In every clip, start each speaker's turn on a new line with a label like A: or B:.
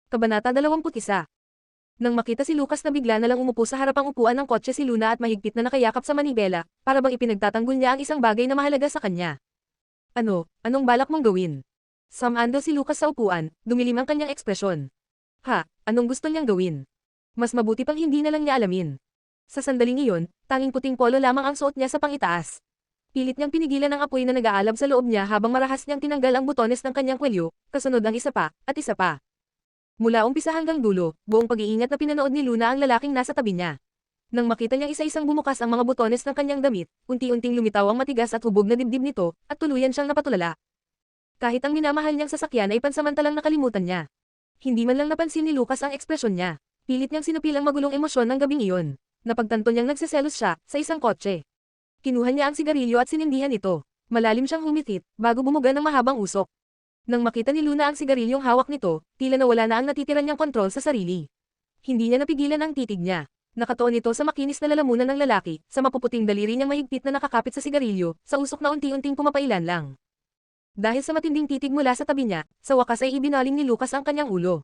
A: Kabanata 21. Nang makita si Lucas na bigla na lang umupo sa harapang upuan ng kotse si Luna at mahigpit na nakayakap sa manibela, para bang ipinagtatanggol niya ang isang bagay na mahalaga sa kanya. Anong balak mong gawin? Samando si Lucas sa upuan, dumilim ang kanyang ekspresyon. Anong gusto niyang gawin? Mas mabuti pang hindi na lang niya alamin. Sa sandaling iyon, tanging puting polo lamang ang suot niya sa pangitaas. Pilit niyang pinigilan ang apoy na nag-aalab sa loob niya habang marahas niyang tinanggal ang butones ng kanyang kwelyo, kasunod ang isa pa, at isa pa. Mula umpisa hanggang dulo, buong pag-iingat na pinanood ni Luna ang lalaking nasa tabi niya. Nang makita niyang isa-isang bumukas ang mga butones ng kanyang damit, unti-unting lumitaw ang matigas at hubog na dibdib nito, at tuluyan siyang napatulala. Kahit ang minamahal niyang sasakyan ay pansamantalang nakalimutan niya. Hindi man lang napansin ni Lucas ang ekspresyon niya. Pilit niyang sinupil ang magulong emosyon ng gabing iyon. Napagtanto niyang nagseselos siya sa isang kotse. Kinuha niya ang sigarilyo at sinindihan ito. Malalim siyang humitit bago bumuga ng mahabang usok. Nang makita ni Luna ang sigarilyong hawak nito, tila nawala na ang natitira niyang kontrol sa sarili. Hindi niya napigilan ang titig niya. Nakatuon ito sa makinis na lalamunan ng lalaki, sa mapuputing daliri niyang mahigpit na nakakapit sa sigarilyo, sa usok na unti-unting pumapailan lang. Dahil sa matinding titig mula sa tabi niya, sa wakas ay ibinaling ni Lucas ang kanyang ulo.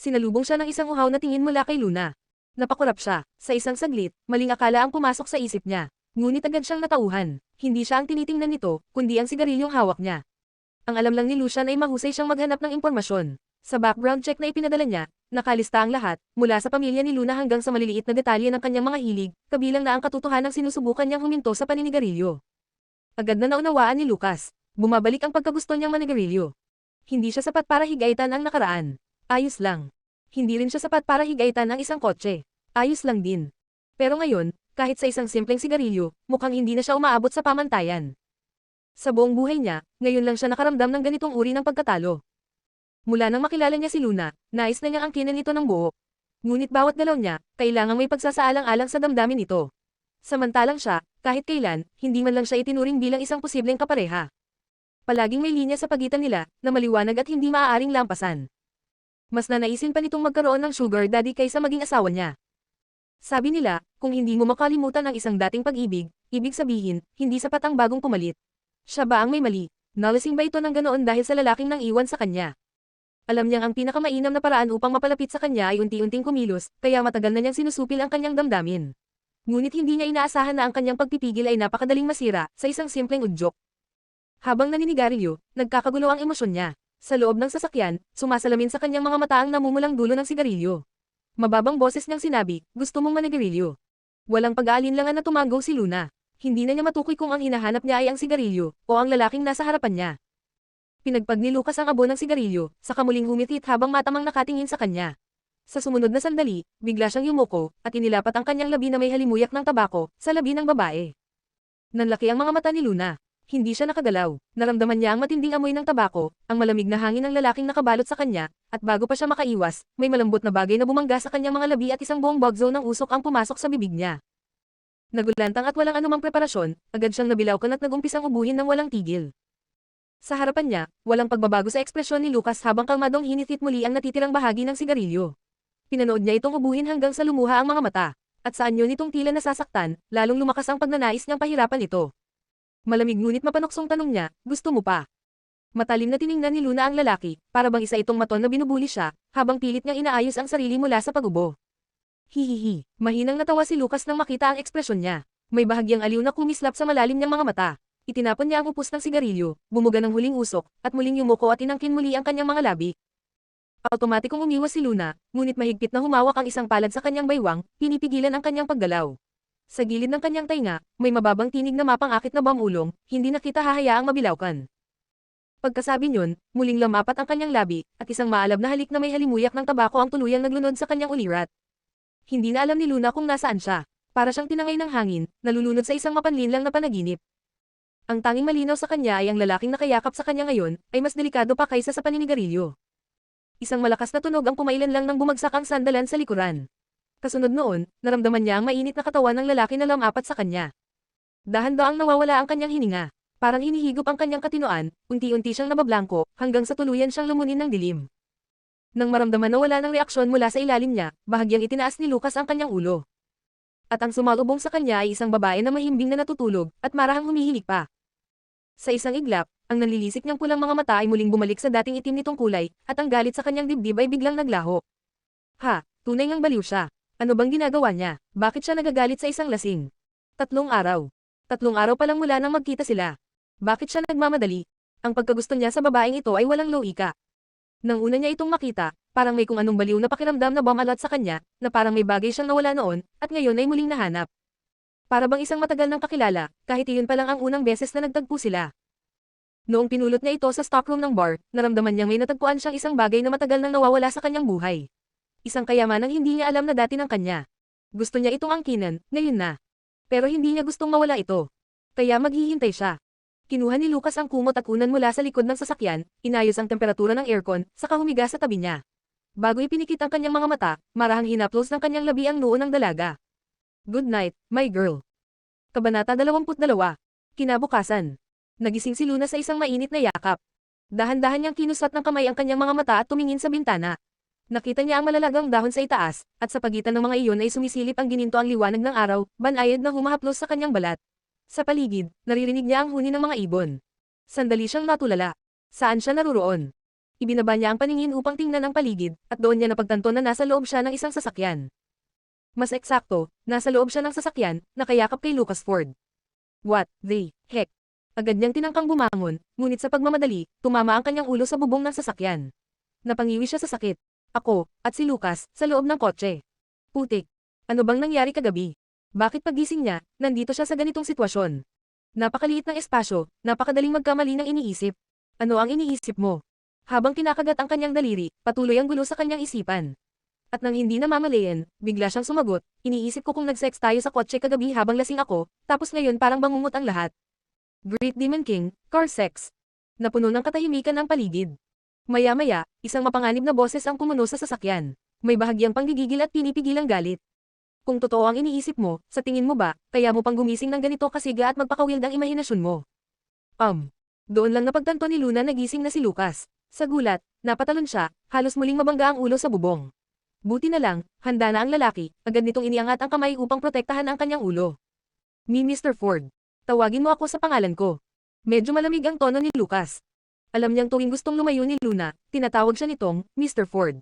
A: Sinalubong siya ng isang uhaw na tingin mula kay Luna. Napakurap siya. Sa isang saglit, maling akala ang pumasok sa isip niya. Ngunit agad siyang natauhan. Hindi siya ang tinitingnan nito, kundi ang sigarilyong hawak niya. Ang alam lang ni Lucian ay mahusay siyang maghanap ng impormasyon. Sa background check na ipinadala niya, nakalista ang lahat, mula sa pamilya ni Luna hanggang sa maliliit na detalye ng kanyang mga hilig, kabilang na ang katotohanang sinusubukan niyang huminto sa paninigarilyo. Agad na naunawaan ni Lucas. Bumabalik ang pagkagusto niyang manigarilyo. Hindi siya sapat para higaitan ang nakaraan. Ayos lang. Hindi rin siya sapat para higaitan ang isang kotse. Ayos lang din. Pero ngayon, kahit sa isang simpleng sigarilyo, mukhang hindi na siya umaabot sa pamantayan. Sa buong buhay niya, ngayon lang siya nakaramdam ng ganitong uri ng pagkatalo. Mula nang makilala niya si Luna, nais na niyang angkinin ito ng buo. Ngunit bawat galaw niya, kailangang may pagsasaalang-alang sa damdamin nito. Samantalang siya, kahit kailan, hindi man lang siya itinuring bilang isang posibleng kapareha. Palaging may linya sa pagitan nila, na maliwanag at hindi maaaring lampasan. Mas nanaisin pa nitong magkaroon ng sugar daddy kaysa maging asawa niya. Sabi nila, kung hindi mo makalimutan ang isang dating pag-ibig, ibig sabihin, hindi sapat ang bagong pumalit. Siya ba ang may mali? Nalasing ba ito ng ganoon dahil sa lalaking nang iwan sa kanya? Alam niyang ang pinakamainam na paraan upang mapalapit sa kanya ay unti-unting kumilos, kaya matagal na niyang sinusupil ang kanyang damdamin. Ngunit hindi niya inaasahan na ang kanyang pagpipigil ay napakadaling masira, sa isang simpleng udyok. Habang naninigarilyo, nagkakagulo ang emosyon niya. Sa loob ng sasakyan, sumasalamin sa kanyang mga mata ang namumulang dulo ng sigarilyo. Mababang boses niyang sinabi, gusto mong manigarilyo. Walang pag-aalinlangan na tumango si Luna. Hindi na niya matukoy kung ang hinahanap niya ay ang sigarilyo, o ang lalaking nasa harapan niya. Pinagpag ni Lucas ang abo ng sigarilyo, saka muling humitit habang matamang nakatingin sa kanya. Sa sumunod na sandali, bigla siyang yumuko, at inilapat ang kanyang labi na may halimuyak ng tabako, sa labi ng babae. Nanlaki ang mga mata ni Luna. Hindi siya nakagalaw. Naramdaman niya ang matinding amoy ng tabako, ang malamig na hangin ng lalaking nakabalot sa kanya, at bago pa siya makaiwas, may malambot na bagay na bumangga sa kanyang mga labi at isang buong bugzo ng usok ang pumasok sa bibig niya. Nagulantang at walang anumang preparasyon, agad siyang nabilawkan at nagumpisang ubuhin ng walang tigil. Sa harapan niya, walang pagbabago sa ekspresyon ni Lucas habang kalmadong hinitit muli ang natitirang bahagi ng sigarilyo. Pinanood niya itong ubuhin hanggang sa lumuha ang mga mata, at sa anyo nitong tila nasasaktan, lalong lumakas ang pagnanais niyang pahirapan ito. Malamig ngunit mapanuksong tanong niya, gusto mo pa? Matalim na tiningnan ni Luna ang lalaki, para bang isa itong maton na binubuli siya, habang pilit niyang inaayos ang sarili mula sa pagubo. Hihihi, mahinang natawa si Lucas nang makita ang ekspresyon niya. May bahagyang aliw na kumislap sa malalim niyang mga mata. Itinapon niya ang upos ng sigarilyo, bumuga ng huling usok, at muling yumuko at inangkin muli ang kanyang mga labi. Automatikong umiwas si Luna, ngunit mahigpit na humawak ang isang palad sa kanyang baywang, pinipigilan ang kanyang paggalaw. Sa gilid ng kanyang tainga, may mababang tinig na mapang-akit na bamulong, hindi na kita hahayaang mabilawkan. Pagkasabi niyon, muling lumapat ang kanyang labi, at isang maalab na halik na may halimuyak ng tabako ang tuluyang naglunod sa kanyang ulirat. Hindi na alam ni Luna kung nasaan siya. Para siyang tinangay ng hangin, nalulunod sa isang mapanlinlang na panaginip. Ang tanging malinaw sa kanya ay ang lalaking nakayakap sa kanya ngayon, ay mas delikado pa kaysa sa paninigarilyo. Isang malakas na tunog ang pumailan lang nang bumagsak ang sandalan sa likuran. Kasunod noon, naramdaman niya ang mainit na katawan ng lalaki na lumapat sa kanya. Dahan-daang nawawala ang kanyang hininga. Parang hinihigop ang kanyang katinoan, unti-unti siyang nabablangko, hanggang sa tuluyan siyang lumunin ng dilim. Nang maramdaman na wala ng reaksyon mula sa ilalim niya, bahagyang itinaas ni Lucas ang kanyang ulo. At ang sumalubong sa kanya ay isang babae na mahimbing na natutulog, at marahang humihilik pa. Sa isang iglap, Ang nanlilisik niyang pulang mga mata ay muling bumalik sa dating itim nitong kulay, at ang galit sa kanyang dibdib ay biglang naglaho. Ha, tunay ngang baliw siya. Ano bang ginagawa niya? Bakit siya nagagalit sa isang lasing? 3 araw. 3 araw pa lang mula nang magkita sila. Bakit siya nagmamadali? Ang pagkagusto niya sa babaeng ito ay walang logika. Nang una niya itong makita, parang may kung anong baliw na pakiramdam na bumalot sa kanya, na parang may bagay siyang nawala noon, at ngayon ay muling nahanap. Para bang isang matagal ng kakilala, kahit iyon pa lang ang unang beses na nagtagpo sila. Noong pinulot niya ito sa stockroom ng bar, naramdaman niyang may natagpuan siyang isang bagay na matagal nang nawawala sa kanyang buhay. Isang kayamanang hindi niya alam na dati ng kanya. Gusto niya itong angkinan, ngayon na. Pero hindi niya gustong mawala ito. Kaya maghihintay siya. Kinuha ni Lucas ang kumot at unan mula sa likod ng sasakyan, inayos ang temperatura ng aircon, saka humiga sa tabi niya. Bago ipinikit ang kanyang mga mata, marahang hinaplos ng kanyang labi ang noo ng dalaga. Good night, my girl. Kabanata 22. Kinabukasan. Nagising si Luna sa isang mainit na yakap. Dahan-dahan niyang kinusat ng kamay ang kanyang mga mata at tumingin sa bintana. Nakita niya ang malalagang dahon sa itaas, at sa pagitan ng mga iyon ay sumisilip ang gininto ang liwanag ng araw, banayad na humahaplos sa kanyang balat. Sa paligid, naririnig niya ang huni ng mga ibon. Sandali siyang natulala. Saan siya naruroon? Ibinaba niya ang paningin upang tingnan ang paligid, at doon niya napagtanto na nasa loob siya ng isang sasakyan. Mas eksakto, nasa loob siya ng sasakyan, nakayakap kay Lucas Ford. What the heck? Agad niyang tinangkang bumangon, ngunit sa pagmamadali, tumama ang kanyang ulo sa bubong ng sasakyan. Napangiwi siya sa sakit. Ako, at si Lucas, sa loob ng kotse. Putik. Ano bang nangyari kagabi? Bakit pagising niya, nandito siya sa ganitong sitwasyon? Napakaliit ng espasyo, napakadaling magkamali ng iniisip. Ano ang iniisip mo? Habang kinakagat ang kanyang daliri, patuloy ang gulo sa kanyang isipan. At nang hindi na mamalayan, bigla siyang sumagot, iniisip ko kung nag-sex tayo sa kotse kagabi habang lasing ako, tapos ngayon parang bangungot ang lahat. Great Demon King, car sex. Napuno ng katahimikan ang paligid. Maya-maya, isang mapanganib na boses ang pumuno sa sasakyan. May bahagyang panggigigil at pinipigil ang galit. Kung totoo ang iniisip mo, sa tingin mo ba, kaya mo pang gumising ng ganito kasiga at magpakawild ang imahinasyon mo? Doon lang napagtanto ni Luna na gising na si Lucas. Sa gulat, napatalon siya, halos muling mabangga ang ulo sa bubong. Buti na lang, handa na ang lalaki, agad nitong iniangat ang kamay upang protektahan ang kanyang ulo. Mr. Ford. Tawagin mo ako sa pangalan ko. Medyo malamig ang tono ni Lucas. Alam niyang tuwing gustong lumayo ni Luna, tinatawag siya nitong Mr. Ford.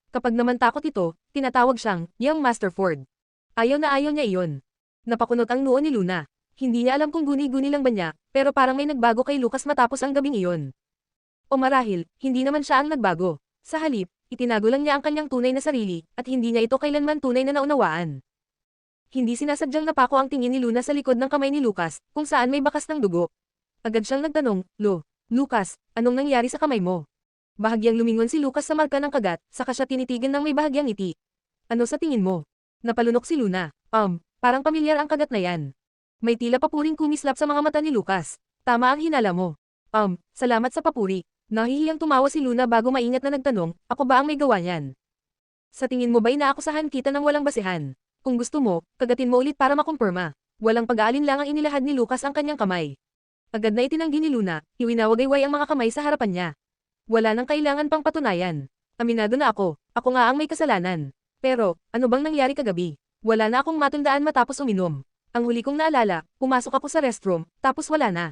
A: Kapag naman takot ito, tinatawag siyang Young Master Ford. Ayaw na ayaw niya iyon. Napakunot ang noo ni Luna. Hindi niya alam kung guni-guni lang ba niya, pero parang may nagbago kay Lucas matapos ang gabing iyon. O marahil, hindi naman siya ang nagbago. Sa halip, itinago lang niya ang kanyang tunay na sarili, at hindi niya ito kailanman tunay na naunawaan. Hindi sinasadyang napako ang tingin ni Luna sa likod ng kamay ni Lucas, kung saan may bakas ng dugo. Agad siyang nagtanong, Lucas, anong nangyari sa kamay mo? Bahagyang lumingon si Lucas sa marka ng kagat, saka siya tinitigan ng may bahagyang ngiti. Ano sa tingin mo? Napalunok si Luna. Parang pamilyar ang kagat na yan. May tila papuring kumislap sa mga mata ni Lucas. Tama ang hinala mo. Salamat sa papuri. Nahihiyang tumawa si Luna bago maingat na nagtanong, ako ba ang may gawa niyan? Sa tingin mo ba'y naakusahan kita ng walang basehan? Kung gusto mo, kagatin mo ulit para makumpirma. Walang pag-aalinlangang inilahad ni Lucas ang kanyang kamay. Agad na itinanggi ni Luna, iwinawagayway ang mga kamay sa harapan niya. Wala nang kailangan pang patunayan. Aminado na ako nga ang may kasalanan. Pero, ano bang nangyari kagabi? Wala na akong matundaan matapos uminom. Ang huli kong naalala, pumasok ako sa restroom, tapos wala na.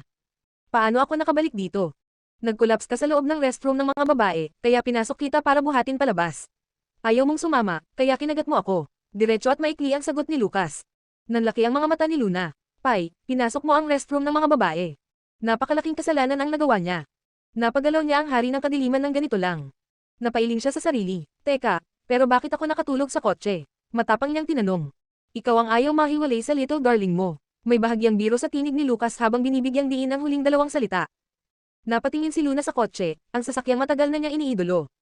A: Paano ako nakabalik dito? Nag-collapse ka sa loob ng restroom ng mga babae, kaya pinasok kita para buhatin palabas. Ayaw mong sumama, kaya kinagat mo ako. Diretso at maikli ang sagot ni Lucas. Nanlaki ang mga mata ni Luna. Pai, pinasok mo ang restroom ng mga babae. Napakalaking kasalanan ang nagawa niya. Napagalaw niya ang hari ng kadiliman ng ganito lang. Napailing siya sa sarili. Teka, pero bakit ako nakatulog sa kotse? Matapang niyang tinanong. Ikaw ang ayaw mahiwalay sa little darling mo. May bahagyang biro sa tinig ni Lucas habang binibigyang diin ang huling dalawang salita. Napatingin si Luna sa kotse, ang sasakyang matagal na niyang iniidolo.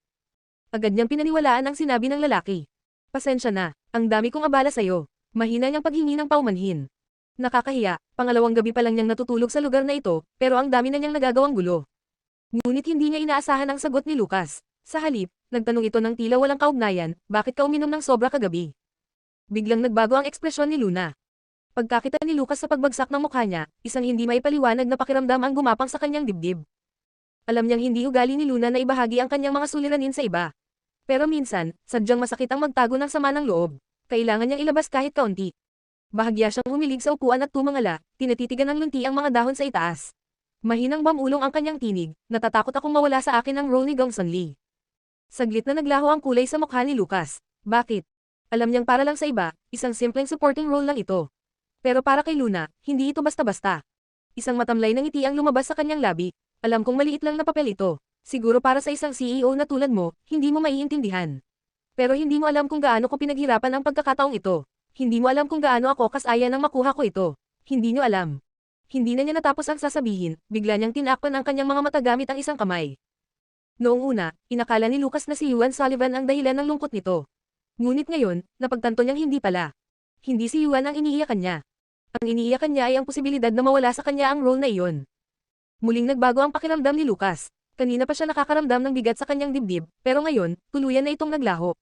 A: Agad niyang pinaniwalaan ang sinabi ng lalaki. Pasensya na, ang dami kong abala sa'yo. Mahina niyang paghingi ng paumanhin. Nakakahiya, pangalawang gabi pa lang niyang natutulog sa lugar na ito, pero ang dami na niyang nagagawang gulo. Ngunit hindi niya inaasahan ang sagot ni Lucas. Sa halip, nagtanong ito ng tila walang kaugnayan, bakit ka uminom ng sobra kagabi? Biglang nagbago ang ekspresyon ni Luna. Pagkakita ni Lucas sa pagbagsak ng mukha niya, isang hindi maipaliwanag na pakiramdam ang gumapang sa kanyang dibdib. Alam niyang hindi ugali ni Luna na ibahagi ang kanyang mga suliranin sa iba. Pero minsan, sadyang masakit ang magtago ng sama ng loob. Kailangan niyang ilabas kahit kaunti. Bahagya siyang humilig sa upuan at tumangala, tinatitigan ng lunti ang mga dahon sa itaas. Mahinang bamulong ang kanyang tinig, natatakot akong mawala sa akin ang role ni Gongsun Lee. Saglit na naglaho ang kulay sa mukha ni Lucas. Bakit? Alam niyang para lang sa iba, isang simpleng supporting role lang ito. Pero para kay Luna, hindi ito basta-basta. Isang matamlay na ngiti ang lumabas sa kanyang labi. Alam kong maliit lang na papel ito. Siguro para sa isang CEO na tulad mo, hindi mo maiintindihan. Pero hindi mo alam kung gaano ko pinaghirapan ang pagkakataong ito. Hindi mo alam kung gaano ako kasaya nang makuha ko ito. Hindi niyo alam. Hindi na niya natapos ang sasabihin, bigla niyang tinakpan ang kanyang mga mata gamit ang isang kamay. Noong una, inakala ni Lucas na si Yuan Sullivan ang dahilan ng lungkot nito. Ngunit ngayon, napagtanto niyang hindi pala. Hindi si Yuan ang iniiyakan niya. Ang iniiyakan niya ay ang posibilidad na mawala sa kanya ang role na iyon. Muling nagbago ang pakiramdam ni Lucas. Kanina pa siya nakakaramdam ng bigat sa kanyang dibdib, pero ngayon, tuluyan na itong naglaho.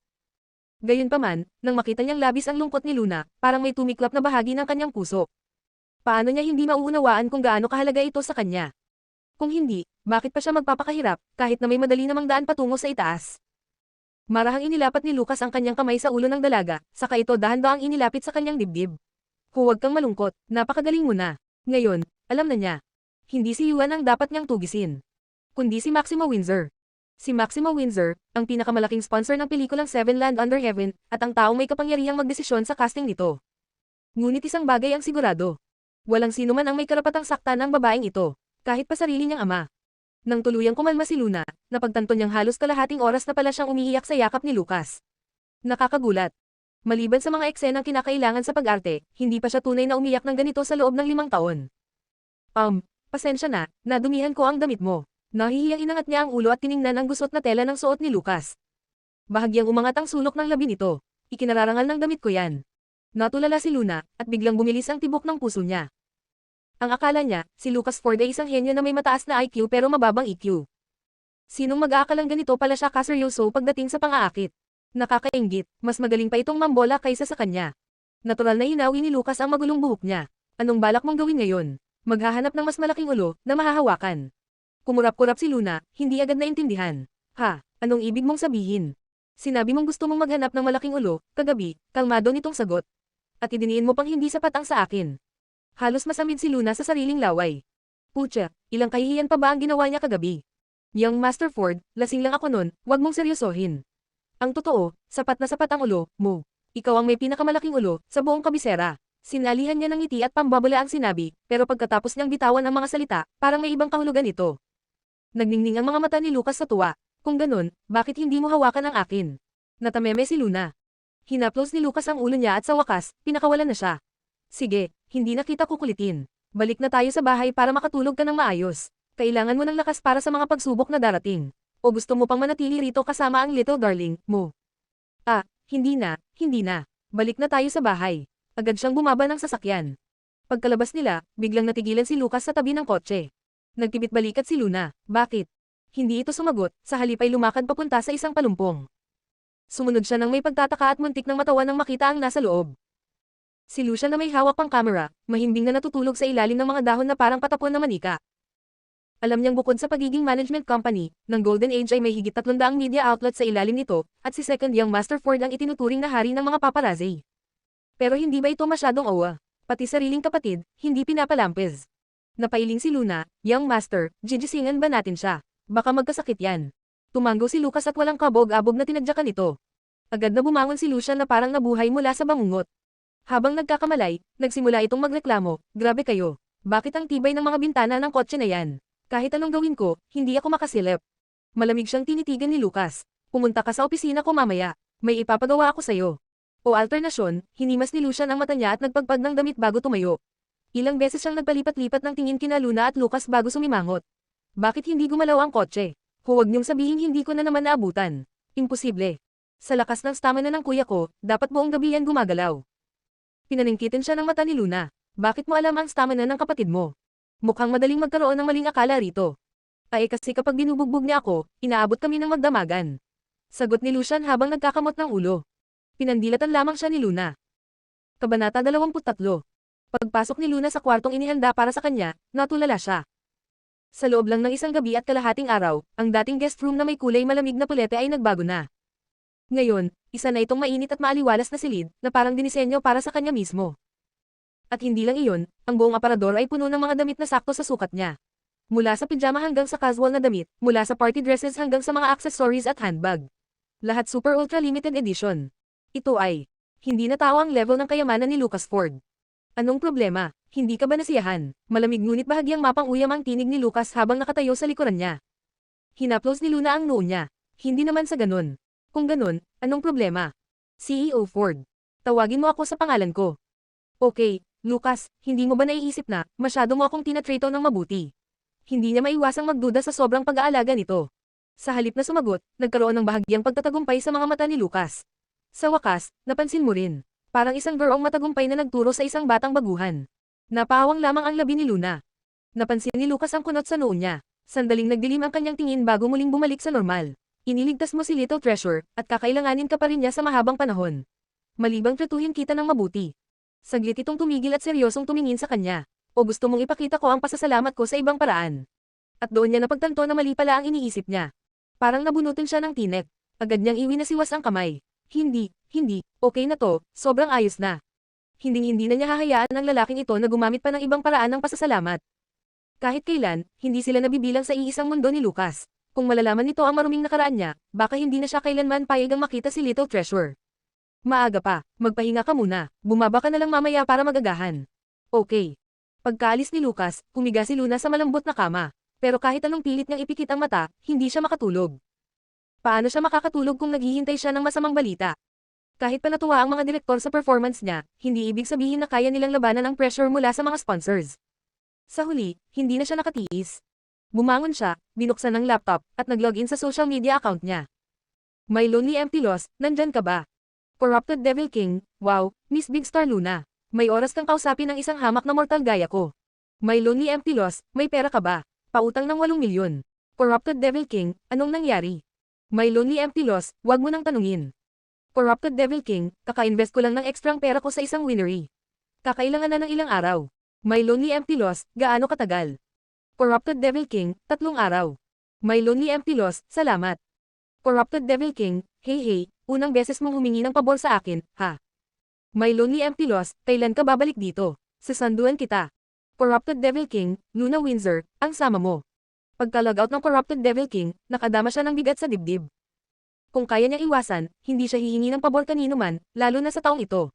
A: Gayunpaman, nang makita niyang labis ang lungkot ni Luna, parang may tumiklap na bahagi ng kanyang puso. Paano niya hindi mauunawaan kung gaano kahalaga ito sa kanya? Kung hindi, bakit pa siya magpapakahirap, kahit na may madali namang daan patungo sa itaas? Marahang inilapat ni Lucas ang kanyang kamay sa ulo ng dalaga, saka ito dahan-dahang inilapit sa kanyang dibdib. Huwag kang malungkot, napakagaling mo na. Ngayon, alam na niya. Hindi si Yuan ang dapat niyang tugisin, kundi si Maximo Windsor. Si Maximo Windsor, ang pinakamalaking sponsor ng pelikulang Seven Land Under Heaven, at ang taong may kapangyarihang magdesisyon sa casting nito. Ngunit isang bagay ang sigurado. Walang sino man ang may karapatang saktan ang babaeng ito, kahit pa sarili niyang ama. Nang tuluyang kumalma si Luna, napagtanto niyang halos kalahating oras na pala siyang umiiyak sa yakap ni Lucas. Nakakagulat. Maliban sa mga eksenang kinakailangan sa pag-arte, hindi pa siya tunay na umiyak ng ganito sa loob ng 5 taon. Pasensya na, nadumihan ko ang damit mo. Nahihiyang inangat niya ang ulo at tiningnan ang gusot na tela ng suot ni Lucas. Bahagyang umangat ang sulok ng labi nito. Ikinararangal ng damit ko yan. Natulala si Luna, at biglang bumilis ang tibok ng puso niya. Ang akala niya, si Lucas Ford ay isang henyo na may mataas na IQ pero mababang EQ. Sinong mag-aakalang ganito pala siya kaseryoso pagdating sa pang-aakit? Nakakainggit, mas magaling pa itong mambola kaysa sa kanya. Natural na hinawi ni Lucas ang magulong buhok niya. Anong balak mong gawin ngayon? Maghahanap ng mas malaking ulo na mahahawakan. Kumurap-kurap si Luna, hindi agad naintindihan. Ha, anong ibig mong sabihin? Sinabi mong gusto mong maghanap ng malaking ulo, kagabi, kalmado nitong sagot. At idiniin mo pang hindi sapat ang sa akin. Halos masamid si Luna sa sariling laway. Pucha, ilang kahihiyan pa ba ang ginawa niya kagabi? Young Master Ford, lasing lang ako nun, wag mong seryosohin. Ang totoo, sapat na sapat ang ulo mo. Ikaw ang may pinakamalaking ulo sa buong kabisera. Sinalihan niya ng ngiti at pambabala ang sinabi, pero pagkatapos niyang bitawan ang mga salita, parang may ibang kahulugan ito. Nagningning ang mga mata ni Lucas sa tuwa. Kung ganun, bakit hindi mo hawakan ang akin? Natameme si Luna. Hinaplos ni Lucas ang ulo niya at sa wakas, pinakawalan na siya. Sige, hindi na kita kukulitin. Balik na tayo sa bahay para makatulog ka ng maayos. Kailangan mo ng lakas para sa mga pagsubok na darating. O gusto mo pang manatili rito kasama ang little darling mo? Hindi na, hindi na. Balik na tayo sa bahay. Agad siyang bumaba ng sasakyan. Pagkalabas nila, biglang natigilan si Lucas sa tabi ng kotse. Nagtibit balikat si Luna. Bakit? Hindi ito sumagot, sa halip ay lumakad papunta sa isang palumpong. Sumunod siya nang may pagtataka at muntik ng matawan nang makita ang nasa loob. Si Lucia na may hawak pang kamera, mahimbing na natutulog sa ilalim ng mga dahon na parang patapon na manika. Alam niyang bukod sa pagiging management company, ng Golden Age ay may higit 300 media outlet sa ilalim nito, at si Second Young Master Ford ang itinuturing na hari ng mga paparazzi. Pero hindi ba ito masyadong owa? Pati sariling kapatid, hindi pinapalampez. Napailing si Luna, Young Master, gigisingan ba natin siya? Baka magkasakit yan. Tumanggo si Lucas at walang kabog-abog na tinadyakan ito. Agad na bumangon si Lucia na parang nabuhay mula sa bangungot. Habang nagkakamalay, nagsimula itong magreklamo, grabe kayo. Bakit ang tibay ng mga bintana ng kotse na yan? Kahit anong gawin ko, hindi ako makasilip. Malamig siyang tinitigan ni Lucas. Pumunta ka sa opisina ko mamaya. May ipapagawa ako sa'yo. O alternasyon, hinimas ni Lucian ang mata niya at nagpagpag ng damit bago tumayo. Ilang beses siyang nagpalipat-lipat ng tingin kina Luna at Lucas bago sumimangot. Bakit hindi gumalaw ang kotse? Huwag niyong sabihin hindi ko na naman naabutan. Imposible. Sa lakas ng stamina ng kuya ko, dapat buong gabi yan gumagalaw. Pinaningkitin siya ng mata ni Luna. Bakit mo alam ang stamina ng kapatid mo? Mukhang madaling magkaroon ng maling akala rito. Ay kasi kapag binubugbog niya ako, inaabot kami ng magdamagan. Sagot ni Lucian habang nagkakamot ng ulo. Pinandilatan lamang siya ni Luna. Kabanata 23. Pagpasok ni Luna sa kwartong inihanda para sa kanya, natulala siya. Sa loob lang ng isang gabi at kalahating araw, ang dating guest room na may kulay malamig na pulete ay nagbago na. Ngayon, isa na itong mainit at maaliwalas na silid, na parang dinisenyo para sa kanya mismo. At hindi lang iyon, ang buong aparador ay puno ng mga damit na sakto sa sukat niya. Mula sa pijama hanggang sa casual na damit, mula sa party dresses hanggang sa mga accessories at handbag. Lahat super ultra limited edition. Ito ay, hindi na tao ang level ng kayamanan ni Lucas Ford. Anong problema? Hindi ka ba nasiyahan? Malamig ngunit bahagyang mapang-uyam ang tinig ni Lucas habang nakatayo sa likuran niya. Hinaplos ni Luna ang noo niya. Hindi naman sa ganun. Kung ganun, anong problema? CEO Ford. Tawagin mo ako sa pangalan ko. Okay, Lucas, hindi mo ba naiisip na, masyado mo akong tinatrato ng mabuti? Hindi niya maiwasang magduda sa sobrang pag-aalaga nito. Sa halip na sumagot, nagkaroon ng bahagyang pagtatagumpay sa mga mata ni Lucas. Sa wakas, napansin mo rin. Parang isang gurong matagumpay na nagturo sa isang batang baguhan. Napahawang lamang ang labi ni Luna. Napansin ni Lucas ang kunot sa noo niya. Sandaling nagdilim ang kanyang tingin bago muling bumalik sa normal. Iniligtas mo si Little Treasure, at kakailanganin ka pa rin niya sa mahabang panahon. Malibang tratuhin kita ng mabuti. Saglit itong tumigil at seryosong tumingin sa kanya. O gusto mong ipakita ko ang pasasalamat ko sa ibang paraan? At doon niya napagtanto na mali pala ang iniisip niya. Parang nabunutin siya ng tinek. Agad niyang iwinasiwas ang kamay. Hindi, okay na to, sobrang ayos na. Hinding-hindi na niya hahayaan ang lalaking ito na gumamit pa ng ibang paraan ng pasasalamat. Kahit kailan, hindi sila nabibilang sa iisang mundo ni Lucas. Kung malalaman nito ang maruming nakaraan niya, baka hindi na siya kailanman payagang makita si Little Treasure. Maaga pa, magpahinga ka muna, bumaba ka na lang mamaya para magagahan. Okay. Pagkaalis ni Lucas, humiga si Luna sa malambot na kama. Pero kahit anong pilit niyang ipikit ang mata, hindi siya makatulog. Paano siya makakatulog kung naghihintay siya ng masamang balita? Kahit pa natuwa ang mga direktor sa performance niya, hindi ibig sabihin na kaya nilang labanan ang pressure mula sa mga sponsors. Sa huli, hindi na siya nakatiis. Bumangon siya, binuksan ang laptop, at nag-login sa social media account niya. My Lonely Empty Lost, nandyan ka ba? Corrupted Devil King, wow, Miss Big Star Luna. May oras kang kausapin ng isang hamak na mortal gaya ko. My Lonely Empty Lost, may pera ka ba? Pautang ng 8 milyon. Corrupted Devil King, anong nangyari? My Lonely Empty Lost, wag mo nang tanungin. Corrupted Devil King, kaka-invest ko lang ng ekstrang pera ko sa isang winery. Kakailangan na ng ilang araw. My Lonely Empty Lost, gaano katagal? Corrupted Devil King, 3 araw. My Lonely Empty Lost, salamat. Corrupted Devil King, hey, unang beses mong humingi ng pabor sa akin, ha? My Lonely Empty Lost, kailan ka babalik dito? Sasanduan kita. Corrupted Devil King, Luna Windsor, ang sama mo. Pagka-logout ng Corrupted Devil King, nakadama siya ng bigat sa dibdib. Kung kaya niyang iwasan, hindi siya hihingi ng pabor kanino man, lalo na sa taong ito.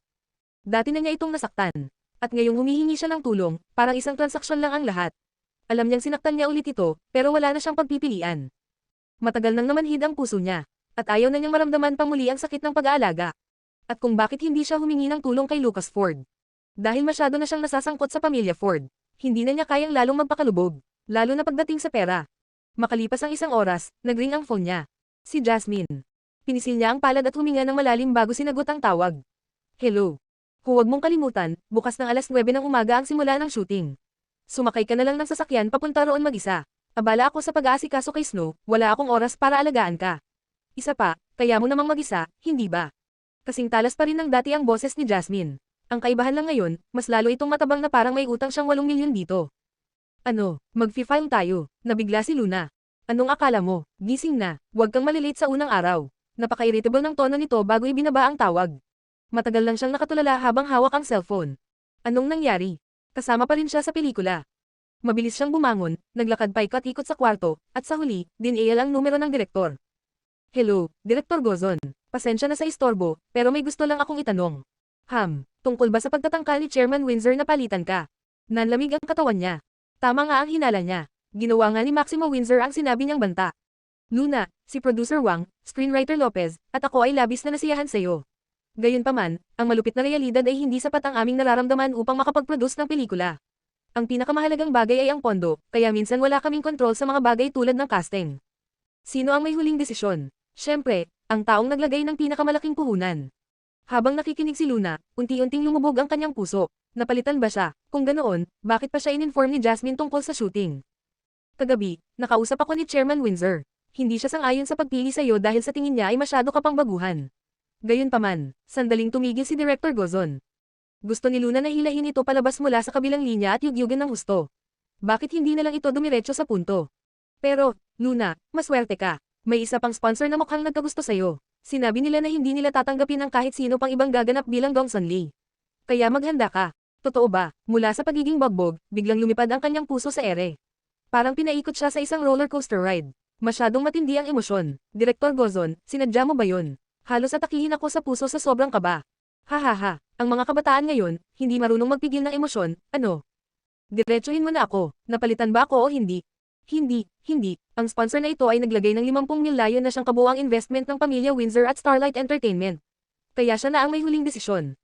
A: Dati na niya itong nasaktan. At ngayong humihingi siya ng tulong, parang isang transaksyon lang ang lahat. Alam niyang sinaktan niya ulit ito, pero wala na siyang pagpipilian. Matagal nang namanhid ang puso niya, at ayaw na niyang maramdaman pa muli ang sakit ng pag-aalaga. At kung bakit hindi siya humingi ng tulong kay Lucas Ford. Dahil masyado na siyang nasasangkot sa pamilya Ford, hindi na niya kayang lalong magpakalubog, lalo na pagdating sa pera. Makalipas ang 1 oras, nagring ang phone niya. Si Jasmine. Pinisil niya ang palad at huminga ng malalim bago sinagot ang tawag. Hello. Huwag mong kalimutan, bukas ng alas 9 ng umaga ang simula ng shooting. Sumakay ka na lang ng sasakyan papunta roon mag-isa. Abala ako sa pag-aasikaso kay Snow, wala akong oras para alagaan ka. Isa pa, kaya mo namang mag-isa, hindi ba? Kasing talas pa rin ng dati ang boses ni Jasmine. Ang kaibahan lang ngayon, mas lalo itong matabang na parang may utang siyang 8 milyon dito. Ano, mag-fi-file tayo, nabigla si Luna. Anong akala mo? Gising na, huwag kang malilate sa unang araw. Napaka-irritable ng tono nito bago ibinaba ang tawag. Matagal lang siyang nakatulala habang hawak ang cellphone. Anong nangyari? Kasama pa rin siya sa pelikula. Mabilis siyang bumangon, naglakad pa ikot-ikot sa kwarto, at sa huli, diniyal ang numero ng direktor. Hello, Direktor Gozon. Pasensya na sa istorbo, pero may gusto lang akong itanong. Tungkol ba sa pagtatangkal ni Chairman Windsor na palitan ka? Nanlamig ang katawan niya. Tama nga ang hinala niya. Ginawa nga ni Maximo Windsor ang sinabi niyang banta. Luna, si Producer Wang, Screenwriter Lopez, at ako ay labis na nasiyahan sa'yo. Gayunpaman, ang malupit na realidad ay hindi sapat ang aming nararamdaman upang makapag-produce ng pelikula. Ang pinakamahalagang bagay ay ang pondo, kaya minsan wala kaming kontrol sa mga bagay tulad ng casting. Sino ang may huling desisyon? Siyempre, ang taong naglagay ng pinakamalaking puhunan. Habang nakikinig si Luna, unti-unting lumubog ang kanyang puso. Napalitan ba siya? Kung ganoon, bakit pa siya in-inform ni Jasmine tungkol sa shooting? Kagabi, nakausap ako ni Chairman Windsor. Hindi siya sang-ayon sa pagpili sa'yo dahil sa tingin niya ay masyado ka pang baguhan. Gayunpaman, sandaling tumigil si Director Gozon. Gusto ni Luna na hilahin ito palabas mula sa kabilang linya at yugyugin ng husto. Bakit hindi na lang ito dumiretso sa punto? Pero, Luna, maswerte ka. May isa pang sponsor na mukhang nagkagusto sa'yo. Sinabi nila na hindi nila tatanggapin ang kahit sino pang ibang gaganap bilang Dongson Lee. Kaya maghanda ka. Totoo ba, mula sa pagiging bagbog, biglang lumipad ang kanyang puso sa ere. Parang pinaikot siya sa isang roller coaster ride. Masyadong matindi ang emosyon. Direktor Gozon, sinadya mo ba yun? Halos atakihin ako sa puso sa sobrang kaba. Hahaha, ang mga kabataan ngayon, hindi marunong magpigil ng emosyon, ano? Diretsuhin mo na ako, napalitan ba ako o hindi? Hindi. Ang sponsor na ito ay naglagay ng 50 milyon na siyang kabuuang investment ng pamilya Windsor at Starlight Entertainment. Kaya siya na ang may huling desisyon.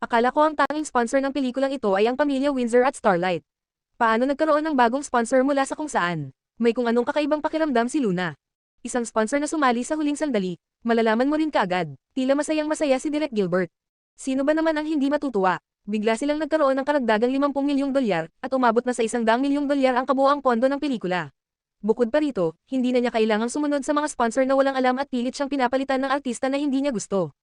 A: Akala ko ang tanging sponsor ng pelikulang ito ay ang pamilya Windsor at Starlight. Paano nagkaroon ng bagong sponsor mula sa kung saan? May kung anong kakaibang pakiramdam si Luna. Isang sponsor na sumali sa huling sandali, malalaman mo rin kaagad. Tila masayang-masaya si Direk Gilbert. Sino ba naman ang hindi matutuwa? Bigla silang nagkaroon ng karagdagang 50 milyong dolyar at umabot na sa 100 milyong dolyar ang kabuuang pondo ng pelikula. Bukod pa rito, hindi na niya kailangang sumunod sa mga sponsor na walang alam at pilit siyang pinapalitan ng artista na hindi niya gusto.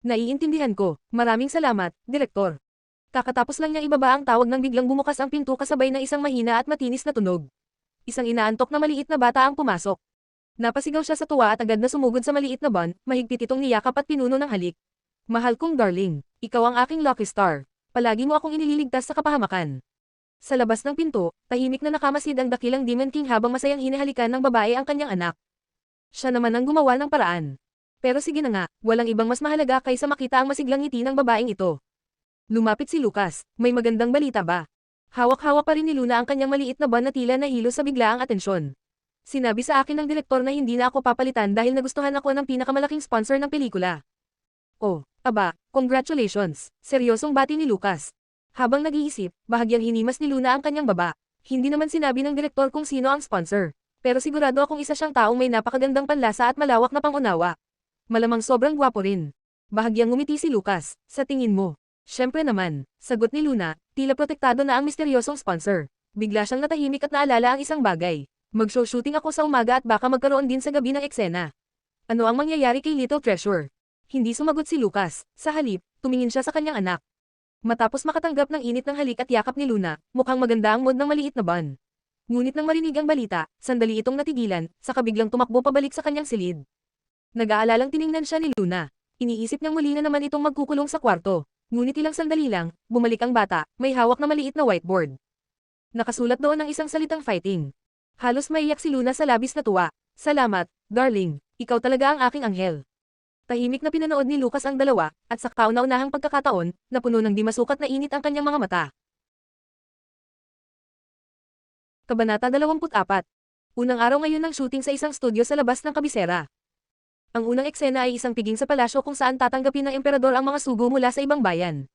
A: Naiintindihan ko, maraming salamat, Direktor. Kakatapos lang niyang ibaba ang tawag nang biglang bumukas ang pinto kasabay ng isang mahina at matinis na tunog. Isang inaantok na maliit na bata ang pumasok. Napasigaw siya sa tuwa at agad na sumugod sa maliit na ban, mahigpit itong niyakap at pinuno ng halik. Mahal kong darling, ikaw ang aking lucky star. Palagi mo akong inililigtas sa kapahamakan. Sa labas ng pinto, tahimik na nakamasid ang dakilang Demon King habang masayang hinihalikan ng babae ang kanyang anak. Siya naman ang gumawa ng paraan. Pero sige na nga, walang ibang mas mahalaga kaysa makita ang masiglang ngiti ng babaeng ito. Lumapit si Lucas, may magandang balita ba? Hawak-hawak pa rin ni Luna ang kanyang maliit na ban na tila nahilo sa biglaang atensyon. Sinabi sa akin ng direktor na hindi na ako papalitan dahil nagustuhan ako ng pinakamalaking sponsor ng pelikula. Oh, aba, congratulations, seryosong bati ni Lucas. Habang nag-iisip, bahagyang hinimas ni Luna ang kanyang baba. Hindi naman sinabi ng direktor kung sino ang sponsor. Pero sigurado akong isa siyang taong may napakagandang panlasa at malawak na pangunawa. Malamang sobrang gwapo rin. Bahagyang ngumiti si Lucas, sa tingin mo. Siyempre naman, sagot ni Luna, tila protektado na ang misteryosong sponsor. Bigla siyang natahimik at naalala ang isang bagay. Mag-show shooting ako sa umaga at baka magkaroon din sa gabi ng eksena. Ano ang mangyayari kay Little Treasure? Hindi sumagot si Lucas, sa halip, tumingin siya sa kanyang anak. Matapos makatanggap ng init ng halik at yakap ni Luna, mukhang maganda ang mood ng maliit na ban. Ngunit nang marinig ang balita, sandali itong natigilan, saka biglang tumakbo pabalik sa kanyang silid. Nag-aalalang tiningnan siya ni Luna. Iniisip niyang muli na naman itong magkukulong sa kwarto. Ngunit ilang sandali lang, bumalik ang bata, may hawak na maliit na whiteboard. Nakasulat doon ang isang salitang fighting. Halos maiyak si Luna sa labis na tuwa. Salamat, darling, ikaw talaga ang aking anghel. Tahimik na pinanood ni Lucas ang dalawa, at sa kauna-unahang pagkakataon, napuno ng di masukat na init ang kanyang mga mata. Kabanata 24. Unang araw ngayon ng shooting sa isang studio sa labas ng kabisera. Ang unang eksena ay isang piging sa palasyo kung saan tatanggapin ng emperador ang mga sugo mula sa ibang bayan.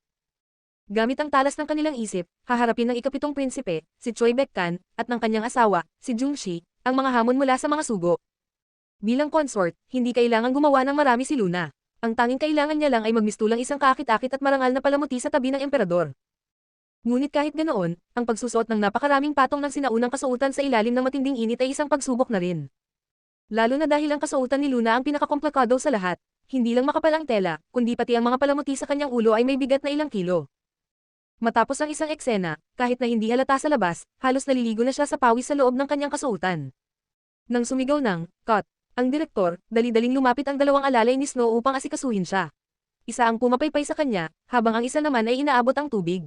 A: Gamit ang talas ng kanilang isip, haharapin ng ikapitong prinsipe, si Choi Baek-kan, at ng kanyang asawa, si Jung-shi, ang mga hamon mula sa mga sugo. Bilang consort, hindi kailangang gumawa ng marami si Luna. Ang tanging kailangan niya lang ay magmistulang isang kaakit-akit at marangal na palamuti sa tabi ng emperador. Ngunit kahit ganoon, ang pagsusuot ng napakaraming patong ng sinaunang kasuotan sa ilalim ng matinding init ay isang pagsubok na rin. Lalo na dahil ang kasuotan ni Luna ang pinakakomplikado sa lahat, hindi lang makapal ang tela, kundi pati ang mga palamuti sa kanyang ulo ay may bigat na ilang kilo. Matapos ang isang eksena, kahit na hindi halata sa labas, halos naliligo na siya sa pawis sa loob ng kanyang kasuotan. Nang sumigaw ng, "Cut!" ang direktor, dali-daling lumapit ang dalawang alalay ni Snow upang asikasuhin siya. Isa ang pumapaypay sa kanya, habang ang isa naman ay inaabot ang tubig.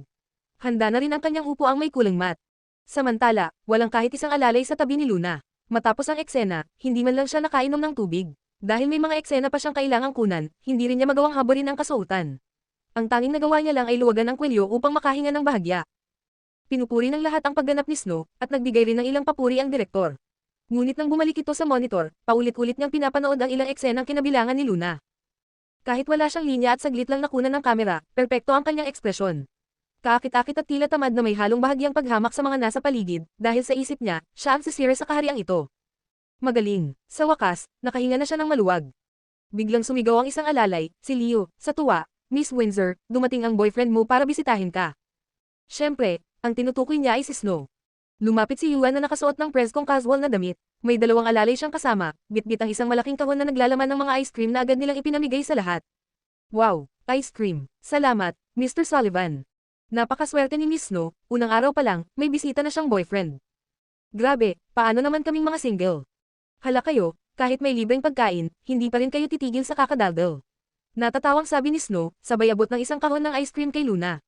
A: Handa na rin ang kanyang upuang may kulay mat. Samantala, walang kahit isang alalay sa tabi ni Luna. Matapos ang eksena, hindi man lang siya nakainom ng tubig. Dahil may mga eksena pa siyang kailangang kunan, hindi rin niya magawang haburin ang kasuotan. Ang tanging nagawa niya lang ay luwagan ang kwelyo upang makahinga ng bahagya. Pinupuri ng lahat ang pagganap ni Snow, at nagbigay rin ng ilang papuri ang direktor. Ngunit nang bumalik ito sa monitor, paulit-ulit niyang pinapanood ang ilang eksenang kinabilangan ni Luna. Kahit wala siyang linya at saglit lang nakunan ng kamera, perpekto ang kanyang ekspresyon. Kaakit-akit at tila tamad na may halong bahagyang paghamak sa mga nasa paligid, dahil sa isip niya, siya ang sisira sa kahariang ito. Magaling. Sa wakas, nakahinga na siya ng maluwag. Biglang sumigaw ang isang alalay, si Leo, sa tuwa, "Miss Windsor, dumating ang boyfriend mo para bisitahin ka." Siyempre, ang tinutukoy niya ay si Snow. Lumapit si Yuan na nakasuot ng preskong casual na damit. May dalawang alalay siyang kasama, bitbit ang isang malaking kahon na naglalaman ng mga ice cream na agad nilang ipinamigay sa lahat. Wow, ice cream. Salamat, Mr. Sullivan. Napakaswerte ni Miss Snow, unang araw pa lang, may bisita na siyang boyfriend. Grabe, paano naman kaming mga single? Hala kayo, kahit may libreng pagkain, hindi pa rin kayo titigil sa kakadaldal. Natatawang sabi ni Snow, sabay abot ng isang kahon ng ice cream kay Luna.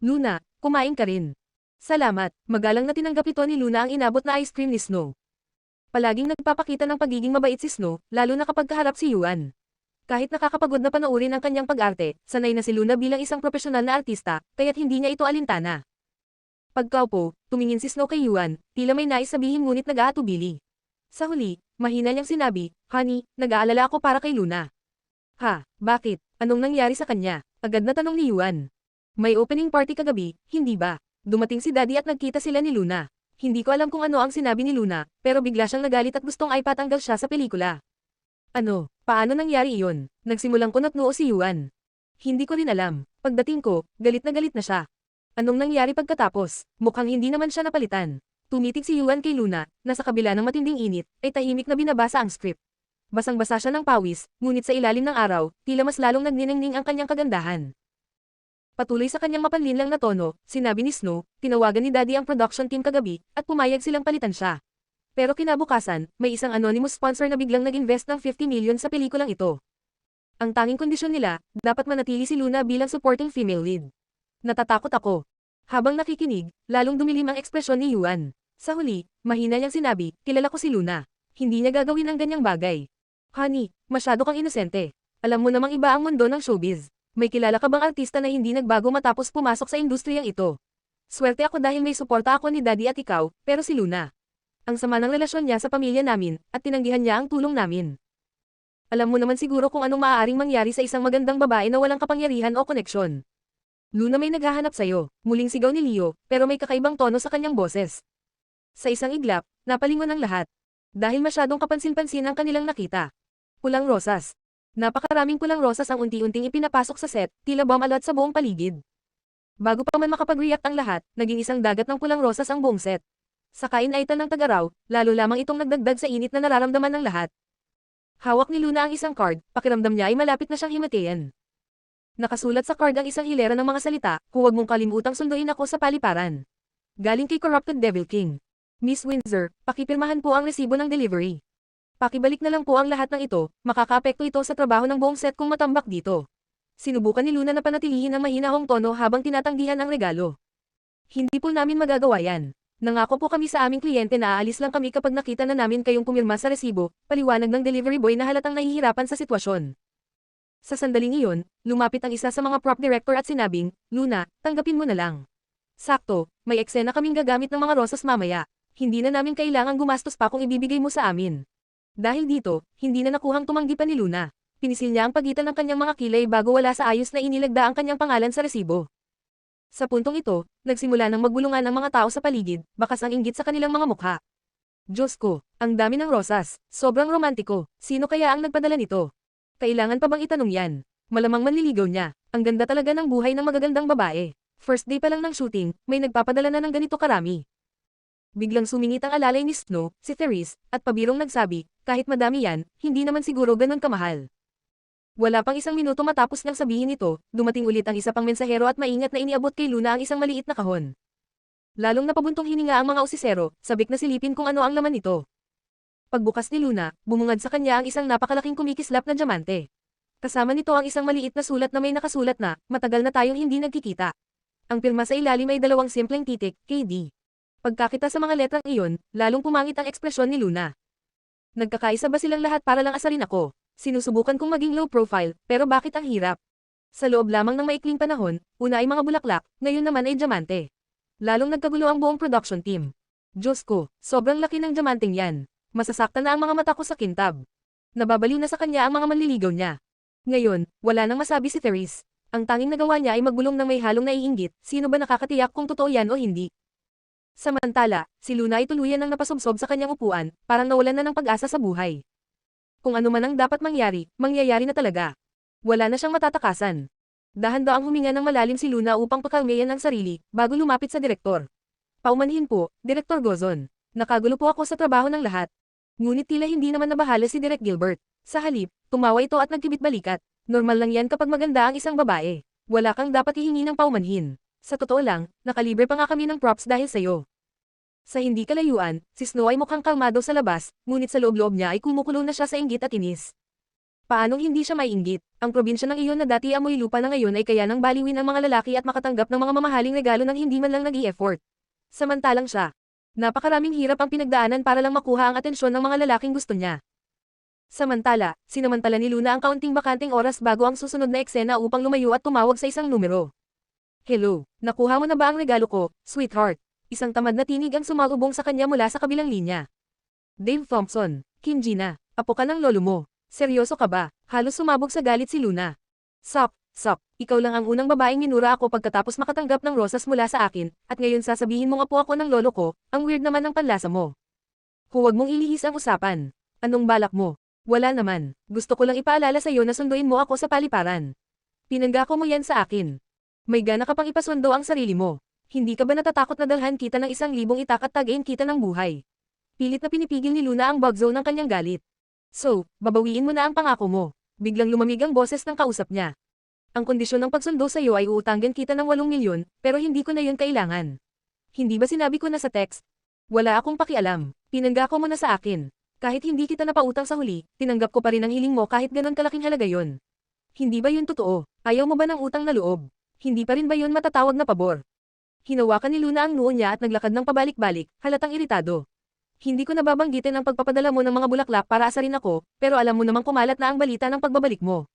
A: Luna, kumain ka rin. Salamat, magalang na tinanggap ito ni Luna ang inabot na ice cream ni Snow. Palaging nagpapakita ng pagiging mabait si Snow, lalo na kapag kaharap si Yuan. Kahit nakakapagod na panoorin ang kanyang pag-arte, sanay na si Luna bilang isang profesional na artista, kaya't hindi niya ito alintana. Pagkaupo, tumingin si Snow kay Yuan, tila may nais sabihin ngunit nag-aatubili. Sa huli, mahina niyang sinabi, "Honey, nag-aalala ako para kay Luna." "Ha, bakit? Anong nangyari sa kanya?" Agad na tanong ni Yuan. "May opening party kagabi, hindi ba? Dumating si Daddy at nagkita sila ni Luna. Hindi ko alam kung ano ang sinabi ni Luna, pero bigla siyang nagalit at gustong ay patanggal siya sa pelikula." "Ano? Paano nangyari iyon?" Nagsimulang kunot-noo si Yuan. "Hindi ko rin alam. Pagdating ko, galit na siya." "Anong nangyari pagkatapos?" Mukhang hindi naman siya napalitan. Tumitig si Yuan kay Luna, na sa kabila ng matinding init, ay tahimik na binabasa ang script. Basang-basa siya ng pawis, ngunit sa ilalim ng araw, tila mas lalong nagniningning ang kanyang kagandahan. Patuloy sa kanyang mapanlinlang na tono, sinabi ni Snow, tinawagan ni Daddy ang production team kagabi, at pumayag silang palitan siya. Pero kinabukasan, may isang anonymous sponsor na biglang nag-invest ng 50 million sa pelikulang ito. Ang tanging kondisyon nila, dapat manatili si Luna bilang supporting female lead. Natatakot ako. Habang nakikinig, lalong dumilim ang ekspresyon ni Yuan. Sa huli, mahina niyang sinabi, "Kilala ko si Luna. Hindi niya gagawin ang ganyang bagay." "Honey, masyado kang inosente. Alam mo namang iba ang mundo ng showbiz. May kilala ka bang artista na hindi nagbago matapos pumasok sa industriyang ito? Swerte ako dahil may suporta ako ni Daddy at ikaw, pero si Luna. Ang sama ng relasyon niya sa pamilya namin, at tinanggihan niya ang tulong namin. Alam mo naman siguro kung anong maaaring mangyari sa isang magandang babae na walang kapangyarihan o koneksyon." "Luna, may naghahanap sa'yo," muling sigaw ni Leo, pero may kakaibang tono sa kanyang boses. Sa isang iglap, napalingon ang lahat. Dahil masyadong kapansin-pansin ang kanilang nakita. Pulang rosas. Napakaraming pulang rosas ang unti-unting ipinapasok sa set, tila bomb alert sa buong paligid. Bago pa man makapag-react ang lahat, naging isang dagat ng pulang rosas ang buong set. Sa kainaitan ng tagaraw, lalo lamang itong nagdagdag sa init na nararamdaman ng lahat. Hawak ni Luna ang isang card, pakiramdam niya ay malapit na siyang himatayan. Nakasulat sa card ang isang hilera ng mga salita, "Huwag mong kalimutang sunduin ako sa paliparan." Galing kay Corrupted Devil King. "Miss Windsor, pakipirmahan po ang resibo ng delivery. Pakibalik na lang po ang lahat ng ito, makakaapekto ito sa trabaho ng buong set kung matambak dito." Sinubukan ni Luna na panatilihin ang mahinahong tono habang tinatanggihan ang regalo. "Hindi po namin magagawa yan. Nangako po kami sa aming kliyente na aalis lang kami kapag nakita na namin kayong pumirma sa resibo," paliwanag ng delivery boy na halatang nahihirapan sa sitwasyon. Sa sandaling iyon, lumapit ang isa sa mga prop director at sinabing, "Luna, tanggapin mo na lang. Sakto, may eksena kaming gagamit ng mga rosas mamaya. Hindi na namin kailangang gumastos pa kung ibibigay mo sa amin." Dahil dito, hindi na nakuhang tumanggi pa ni Luna. Pinisil niya ang pagitan ng kanyang mga kilay bago wala sa ayos na inilagda ang kanyang pangalan sa resibo. Sa puntong ito, nagsimula ng magbulungan ang mga tao sa paligid, bakas ang inggit sa kanilang mga mukha. "Diyos ko, ang dami ng rosas, sobrang romantiko, sino kaya ang nagpadala nito? Kailangan pa bang itanong yan? Malamang manliligaw niya, ang ganda talaga ng buhay ng magagandang babae. First day pa lang ng shooting, may nagpapadala na ng ganito karami." Biglang sumingit ang alalay ni Snow, si Therese, at pabirong nagsabi, "Kahit madami yan, hindi naman siguro ganun kamahal." Wala pang isang minuto matapos niyang sabihin ito, dumating ulit ang isa pang mensahero at maingat na iniabot kay Luna ang isang maliit na kahon. Lalong napabuntong hininga ang mga usisero, sabik na silipin kung ano ang laman nito. Pagbukas ni Luna, bumungad sa kanya ang isang napakalaking kumikislap na diamante. Kasama nito ang isang maliit na sulat na may nakasulat na, "Matagal na tayong hindi nagkikita." Ang pirma sa ilalim ay dalawang simpleng titik, KD. Pagkakita sa mga letrang iyon, lalong pumangit ang ekspresyon ni Luna. "Nagkakaisa ba silang lahat para lang asarin ako? Sinusubukan kong maging low profile, pero bakit ang hirap?" Sa loob lamang ng maikling panahon, una ay mga bulaklak, ngayon naman ay diamante. Lalong nagkagulo ang buong production team. "Diyos ko, sobrang laki ng diamanteng yan. Masasaktan na ang mga mata ko sa kintab." Nababaliw na sa kanya ang mga manliligaw niya. Ngayon, wala nang masabi si Therese. Ang tanging nagawa niya ay magbulong ng may halong naiinggit, sino ba nakakatiyak kung totoo yan o hindi. Samantala, si Luna ay tuluyan nang napasubsob sa kanyang upuan, parang nawalan na ng pag-asa sa buhay. Kung ano man ang dapat mangyari, mangyayari na talaga. Wala na siyang matatakasan. Dahan-daang huminga ng malalim si Luna upang pakalmayan ang sarili, bago lumapit sa direktor. "Paumanhin po, Direktor Gozon. Nakagulo po ako sa trabaho ng lahat." Ngunit tila hindi naman nabahala si Direk Gilbert. Sa halip, tumawa ito at nagkibit-balikat. "Normal lang yan kapag maganda ang isang babae. Wala kang dapat ihingi ng paumanhin. Sa totoo lang, nakalibre pa nga kami ng props dahil sa'yo." Sa hindi kalayuan, si Snow ay mukhang kalmado sa labas, ngunit sa loob-loob niya ay kumukulo na siya sa inggit at inis. Paanong hindi siya maiinggit? Ang probinsya ng iyon na dati amoy lupa na ngayon ay kaya nang baliwin ang mga lalaki at makatanggap ng mga mamahaling regalo nang hindi man lang nag-i-effort. Samantalang siya, napakaraming hirap ang pinagdaanan para lang makuha ang atensyon ng mga lalaking gusto niya. Sinamantala ni Luna ang kaunting bakanting oras bago ang susunod na eksena upang lumayo at tumawag sa isang numero. Hello, nakuha mo na ba ang regalo ko, sweetheart? Isang tamad na tinig ang sumalubong sa kanya mula sa kabilang linya. Dave Thompson, Kim Gina, apo ka ng lolo mo. Seryoso ka ba? Halos sumabog sa galit si Luna. Sup, ikaw lang ang unang babaeng minura ako pagkatapos makatanggap ng rosas mula sa akin, at ngayon sasabihin mong apo ako ng lolo ko, ang weird naman ng panlasa mo. Huwag mong ilihis ang usapan. Anong balak mo? Wala naman, gusto ko lang ipaalala sa iyo na sunduin mo ako sa paliparan. Pinanggako mo yan sa akin. May gana ka pang ipasundo ang sarili mo. Hindi ka ba natatakot na dalhan kita ng 1,000 itak at tagain kita ng buhay? Pilit na pinipigil ni Luna ang bugzo ng kanyang galit. So, babawiin mo na ang pangako mo. Biglang lumamig ang boses ng kausap niya. Ang kondisyon ng pagsundo sa iyo ay uutanggan kita ng 8 milyon, pero hindi ko na yun kailangan. Hindi ba sinabi ko na sa text? Wala akong pakialam. Pinanggako mo na sa akin. Kahit hindi kita napautang sa huli, tinanggap ko pa rin ang hiling mo kahit ganon kalaking halaga yon. Hindi ba yun totoo? Ayaw mo ba ng utang na loob? Hindi pa rin ba yun matatawag na pabor? Hinawakan ni Luna ang noo niya at naglakad ng pabalik-balik, halatang iritado. Hindi ko nababanggitin ang pagpapadala mo ng mga bulaklak para asarin ako, pero alam mo namang kumalat na ang balita ng pagbabalik mo.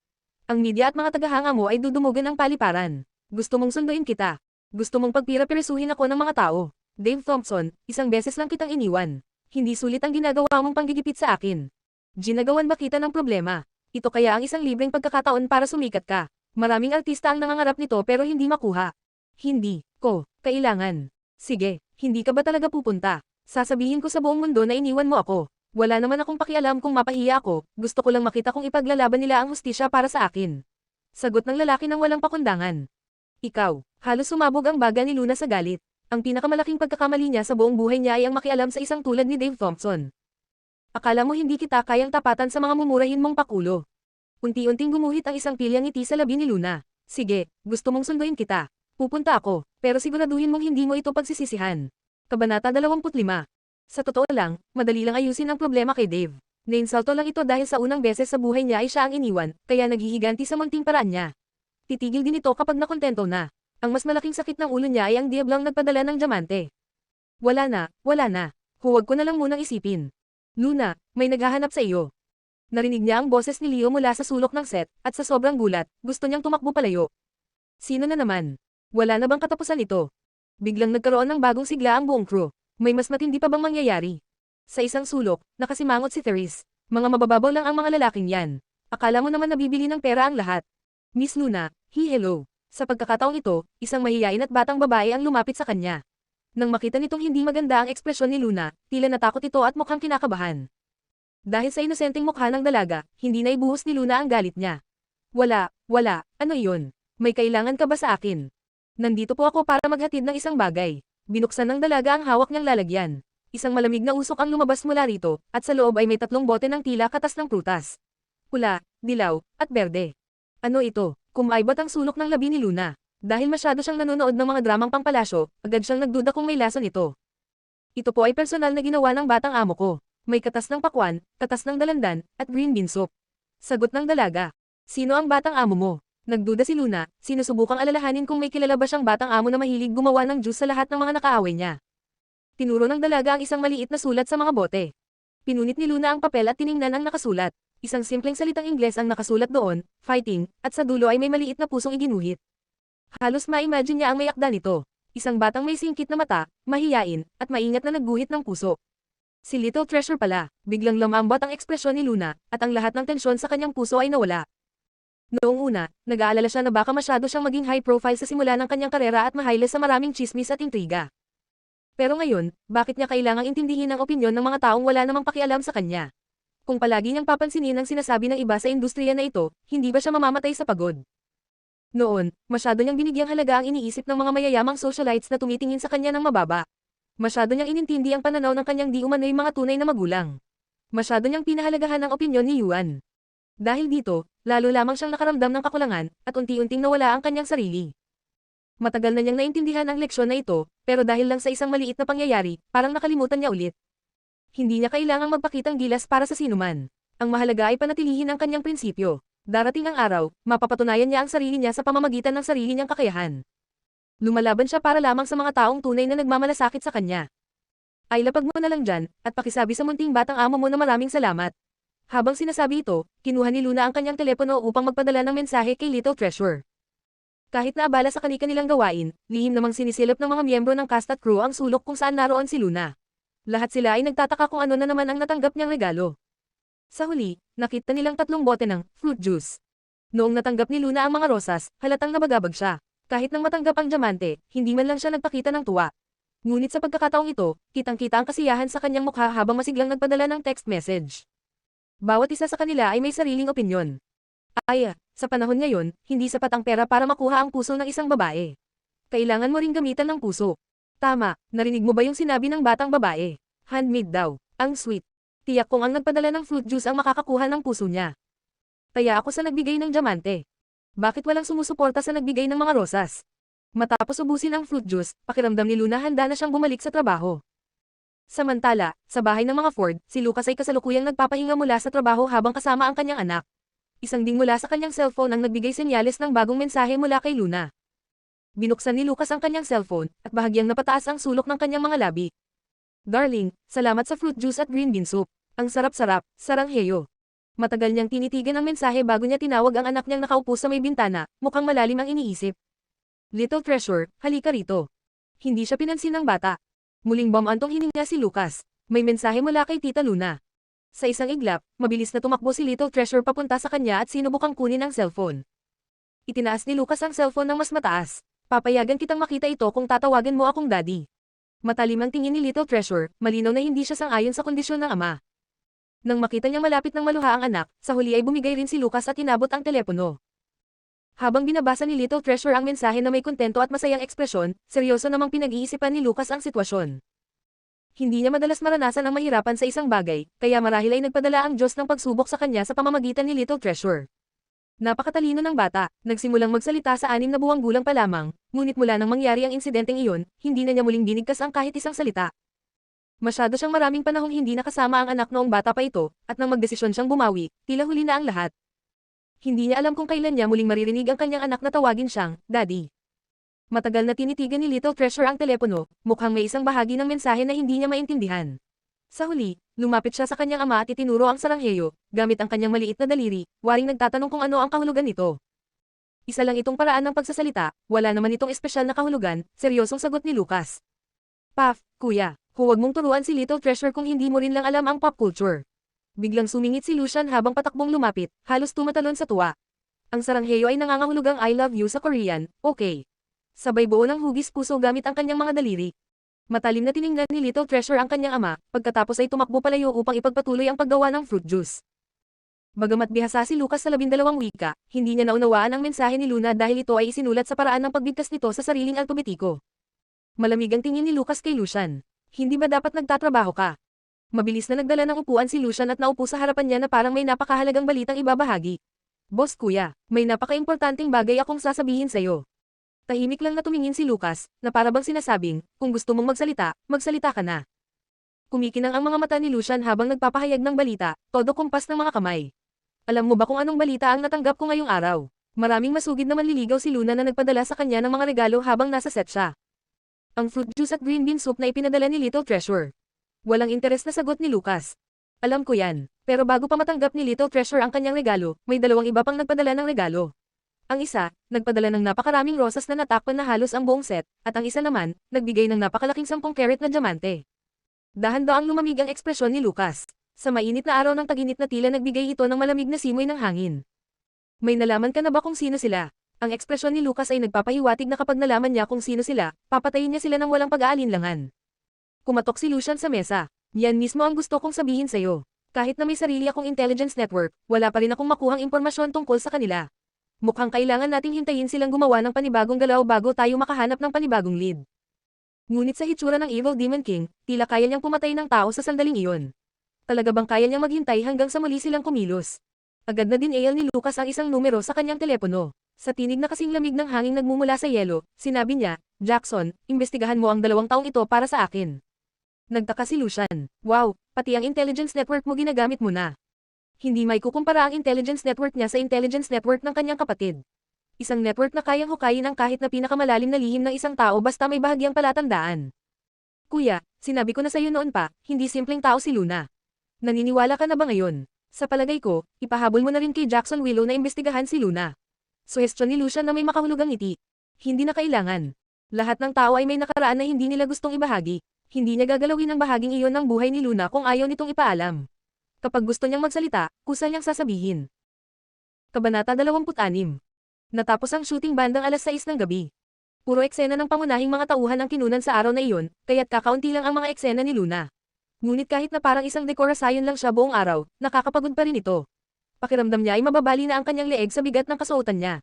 A: Ang media at mga tagahanga mo ay dudumugan ng paliparan. Gusto mong sunduin kita. Gusto mong pagpira-pirisuhin ako ng mga tao. Dave Thompson, isang beses lang kitang iniwan. Hindi sulit ang ginagawa mong panggigipit sa akin. Ginagawan ba kita ng problema? Ito kaya ang isang libreng pagkakataon para sumikat ka. Maraming artista ang nangangarap nito pero hindi makuha. Hindi ko kailangan. Sige, hindi ka ba talaga pupunta? Sasabihin ko sa buong mundo na iniwan mo ako. Wala naman akong pakialam kung mapahiya ako, gusto ko lang makita kung ipaglalaban nila ang hustisya para sa akin. Sagot ng lalaki ng walang pakundangan. Ikaw, halos sumabog ang baga ni Luna sa galit. Ang pinakamalaking pagkakamali niya sa buong buhay niya ay ang makialam sa isang tulad ni Dave Thompson. Akala mo hindi kita kayang tapatan sa mga mumurahin mong pakulo. Unti-unting gumuhit ang isang pilyang ngiti sa labi ni Luna. Sige, gusto mong sunduin kita. Pupunta ako, pero siguraduhin mong hindi mo ito pagsisisihan. Kabanata 25. Sa totoo lang, madali lang ayusin ang problema kay Dave. Nainsulto lang ito dahil sa unang beses sa buhay niya ay siya ang iniwan, kaya naghihiganti sa munting paraan niya. Titigil din ito kapag nakontento na. Ang mas malaking sakit ng ulo niya ay ang diablang nagpadala ng diamante. Wala na. Huwag ko na lang munang isipin. Luna, may naghahanap sa iyo. Narinig niya ang boses ni Leo mula sa sulok ng set, at sa sobrang gulat, gusto niyang tumakbo palayo. Sino na naman? Wala na bang katapusan ito? Biglang nagkaroon ng bagong sigla ang buong crew. May mas matindi pa bang mangyayari? Sa isang sulok, nakasimangot si Therese. Mga mabababaw lang ang mga lalaking yan. Akala mo naman nabibili ng pera ang lahat. Miss Luna, hello. Sa pagkakataong ito, isang mahiyain at batang babae ang lumapit sa kanya. Nang makita nitong hindi maganda ang ekspresyon ni Luna, tila natakot ito at mukhang kinakabahan. Dahil sa inosenteng mukha ng dalaga, hindi na ibuhos ni Luna ang galit niya. Wala, ano iyon? May kailangan ka ba sa akin? Nandito po ako para maghatid ng isang bagay. Binuksan ng dalaga ang hawak niyang lalagyan. Isang malamig na usok ang lumabas mula rito, at sa loob ay may 3 bote ng tila katas ng prutas. Pula, dilaw, at berde. Ano ito? Kumaibot ang sulok ng labi ni Luna. Dahil masyado siyang nanonood ng mga dramang pangpalasyo, agad siyang nagduda kung may lason ito. Ito po ay personal na ginawa ng batang amo ko. May katas ng pakwan, katas ng dalandan, at green bean soup. Sagot ng dalaga. Sino ang batang amo mo? Nagduda si Luna, sinusubukang alalahanin kung may kilala ba siyang batang amo na mahilig gumawa ng juice sa lahat ng mga nakaaway niya. Tinuro ng dalaga ang isang maliit na sulat sa mga bote. Pinunit ni Luna ang papel at tiningnan ang nakasulat. Isang simpleng salitang Ingles ang nakasulat doon, fighting, at sa dulo ay may maliit na pusong iginuhit. Halos ma-imagine niya ang may akda nito. Isang batang may singkit na mata, mahiyain, at maingat na nagguhit ng puso. Si Little Treasure pala, biglang lumambot ang ekspresyon ni Luna, at ang lahat ng tensyon sa kanyang puso ay nawala. Noong una, nag-aalala siya na baka masyado siyang maging high profile sa simula ng kanyang karera at mahilig sa maraming chismis at intriga. Pero ngayon, bakit niya kailangang intindihin ang opinyon ng mga taong wala namang pakialam sa kanya? Kung palagi niyang papansinin ang sinasabi ng iba sa industriya na ito, hindi ba siya mamamatay sa pagod? Noon, masyado niyang binigyang halaga ang iniisip ng mga mayayamang socialites na tumitingin sa kanya ng mababa. Masyado niyang inintindi ang pananaw ng kanyang di umano'y mga tunay na magulang. Masyado niyang pinahalagahan ang opinyon ni Yuan. Dahil dito, lalo lamang siyang nakaramdam ng kakulangan, at unti-unting nawala ang kanyang sarili. Matagal na niyang naintindihan ang leksyon na ito, pero dahil lang sa isang maliit na pangyayari, parang nakalimutan niya ulit. Hindi niya kailangang magpakitang gilas para sa sinuman. Ang mahalaga ay panatilihin ang kanyang prinsipyo. Darating ang araw, mapapatunayan niya ang sarili niya sa pamamagitan ng sarili niyang kakayahan. Lumalaban siya para lamang sa mga taong tunay na nagmamalasakit sa kanya. Ay lapag mo na lang dyan, at pakisabi sa munting batang amo mo na maraming salamat. Habang sinasabi ito, kinuha ni Luna ang kanyang telepono upang magpadala ng mensahe kay Little Treasure. Kahit na abala sa kani-kanilang gawain, lihim namang sinisilip ng mga miyembro ng cast at crew ang sulok kung saan naroon si Luna. Lahat sila ay nagtataka kung ano na naman ang natanggap niyang regalo. Sa huli, nakita nilang 3 bote ng fruit juice. Noong natanggap ni Luna ang mga rosas, halatang nabagabag siya. Kahit nang matanggap ang diamante, hindi man lang siya nagpakita ng tuwa. Ngunit sa pagkakataong ito, kitang-kita ang kasiyahan sa kanyang mukha habang masiglang nagpadala ng text message. Bawat isa sa kanila ay may sariling opinyon. Sa panahon ngayon, hindi sapat ang pera para makuha ang puso ng isang babae. Kailangan mo ring gamitan ng puso. Tama, narinig mo ba yung sinabi ng batang babae? Handmade daw. Ang sweet. Tiyak kong ang nagpadala ng fruit juice ang makakakuha ng puso niya. Kaya ako sa nagbigay ng diamante. Bakit walang sumusuporta sa nagbigay ng mga rosas? Matapos ubusin ang fruit juice, pakiramdam ni Luna handa na siyang bumalik sa trabaho. Samantala, sa bahay ng mga Ford, si Lucas ay kasalukuyang nagpapahinga mula sa trabaho habang kasama ang kanyang anak. Isang ding mula sa kanyang cellphone ang nagbigay senyales ng bagong mensahe mula kay Luna. Binuksan ni Lucas ang kanyang cellphone, at bahagyang napataas ang sulok ng kanyang mga labi. Darling, salamat sa fruit juice at green bean soup. Ang sarap-sarap, sarangheyo. Matagal niyang tinitigan ang mensahe bago niya tinawag ang anak niyang nakaupo sa may bintana, mukhang malalim ang iniisip. Little Treasure, halika rito. Hindi siya pinansin ng bata. Muling bumantong hininga si Lucas. May mensahe mula kay Tita Luna. Sa isang iglap, mabilis na tumakbo si Little Treasure papunta sa kanya at sinubukang kunin ang cellphone. Itinaas ni Lucas ang cellphone ng mas mataas. Papayagan kitang makita ito kung tatawagan mo akong daddy. Matalim ang tingin ni Little Treasure, malinaw na hindi siya sang-ayon sa kondisyon ng ama. Nang makita niyang malapit ng maluha ang anak, sa huli ay bumigay rin si Lucas at inabot ang telepono. Habang binabasa ni Little Treasure ang mensahe na may kontento at masayang ekspresyon, seryoso namang pinag-iisipan ni Lucas ang sitwasyon. Hindi niya madalas maranasan ang mahirapan sa isang bagay, kaya marahil ay nagpadala ang Diyos ng pagsubok sa kanya sa pamamagitan ni Little Treasure. Napakatalino ng bata, nagsimulang magsalita sa 6 na buwang gulang pa lamang, ngunit mula nang mangyari ang insidenteng iyon, hindi na niya muling binigkas ang kahit isang salita. Masyado siyang maraming panahong hindi nakasama ang anak noong bata pa ito, at nang magdesisyon siyang bumawi, tila huli na ang lahat. Hindi niya alam kung kailan niya muling maririnig ang kanyang anak na tawagin siyang, Daddy. Matagal na tinitigan ni Little Treasure ang telepono, mukhang may isang bahagi ng mensahe na hindi niya maintindihan. Sa huli, lumapit siya sa kanyang ama at itinuro ang sarangheyo, gamit ang kanyang maliit na daliri, waring nagtatanong kung ano ang kahulugan nito. Isa lang itong paraan ng pagsasalita, wala naman itong espesyal na kahulugan, seryosong sagot ni Lucas. Paf, kuya, huwag mong turuan si Little Treasure kung hindi mo rin lang alam ang pop culture. Biglang sumingit si Lucian habang patakbong lumapit, halos tumatalon sa tuwa. Ang sarangheyo ay nangangahulugang I love you sa Korean, okay. Sabay buo ng hugis puso gamit ang kanyang mga daliri. Matalim na tiningnan ni Little Treasure ang kanyang ama, pagkatapos ay tumakbo palayo upang ipagpatuloy ang paggawa ng fruit juice. Bagamat bihasa si Lucas sa 12 wika, hindi niya naunawaan ang mensahe ni Luna dahil ito ay isinulat sa paraan ng pagbigkas nito sa sariling alpabetiko. Malamig ang tingin ni Lucas kay Lucian. Hindi ba dapat nagtatrabaho ka? Mabilis na nagdala ng upuan si Lucian at naupo sa harapan niya na parang may napakahalagang balitang ibabahagi. Boss kuya, may napaka-importanting bagay akong sasabihin sa'yo. Tahimik lang na tumingin si Lucas, na para bang sinasabing, kung gusto mong magsalita ka na. Kumikinang ang mga mata ni Lucian habang nagpapahayag ng balita, todo kumpas ng mga kamay. Alam mo ba kung anong balita ang natanggap ko ngayong araw? Maraming masugid na manliligaw si Luna na nagpadala sa kanya ng mga regalo habang nasa set siya. Ang fruit juice at green bean soup na ipinadala ni Little Treasure. Walang interes na sagot ni Lucas. Alam ko yan, pero bago pa matanggap ni Little Treasure ang kanyang regalo, may 2 iba pang nagpadala ng regalo. Ang isa, nagpadala ng napakaraming rosas na natakpan na halos ang buong set, at ang isa naman, nagbigay ng napakalaking 10 karat na diamante. Dahan-daang lumamig ang ekspresyon ni Lucas. Sa mainit na araw ng taginit na tila nagbigay ito ng malamig na simoy ng hangin. May nalaman ka na ba kung sino sila? Ang ekspresyon ni Lucas ay nagpapahiwatig na kapag nalaman niya kung sino sila, papatayin niya sila ng walang pag-aalinlangan. Kumatok si Lucian sa mesa. Yan mismo ang gusto kong sabihin sa'yo. Kahit na may sarili akong intelligence network, wala pa rin akong makuhang impormasyon tungkol sa kanila. Mukhang kailangan nating hintayin silang gumawa ng panibagong galaw bago tayo makahanap ng panibagong lead. Ngunit sa hitsura ng Evil Demon King, tila kaya niyang pumatay ng tao sa sandaling iyon. Talaga bang kaya niyang maghintay hanggang sa muli silang kumilos? Agad na din-dial ni Lucas ang isang numero sa kanyang telepono. Sa tinig na kasing lamig ng hangin nagmumula sa yelo, sinabi niya, Jackson, imbestigahan mo ang 2 taong ito para sa akin. Nagtaka si Lucian. Wow, pati ang intelligence network mo ginagamit mo na. Hindi may kukumpara ang intelligence network niya sa intelligence network ng kanyang kapatid. Isang network na kayang hukayin ang kahit na pinakamalalim na lihim ng isang tao basta may bahagyang palatandaan. Kuya, sinabi ko na sa'yo noon pa, hindi simpleng tao si Luna. Naniniwala ka na ba ngayon? Sa palagay ko, ipahabol mo na rin kay Jackson Willow na imbestigahan si Luna. Suhestyon ni Lucian na may makahulugang ngiti. Hindi na kailangan. Lahat ng tao ay may nakaraan na hindi nila gustong ibahagi. Hindi niya gagalawin ang bahaging iyon ng buhay ni Luna kung ayaw nitong ipaalam. Kapag gusto niyang magsalita, kusa niyang sasabihin. Kabanata 26. Natapos ang shooting bandang 6:00 ng gabi. Puro eksena ng pangunahing mga tauhan ang kinunan sa araw na iyon, kaya't kakaunti lang ang mga eksena ni Luna. Ngunit kahit na parang isang dekorasyon lang siya buong araw, nakakapagod pa rin ito. Pakiramdam niya ay mababali na ang kanyang leeg sa bigat ng kasuotan niya.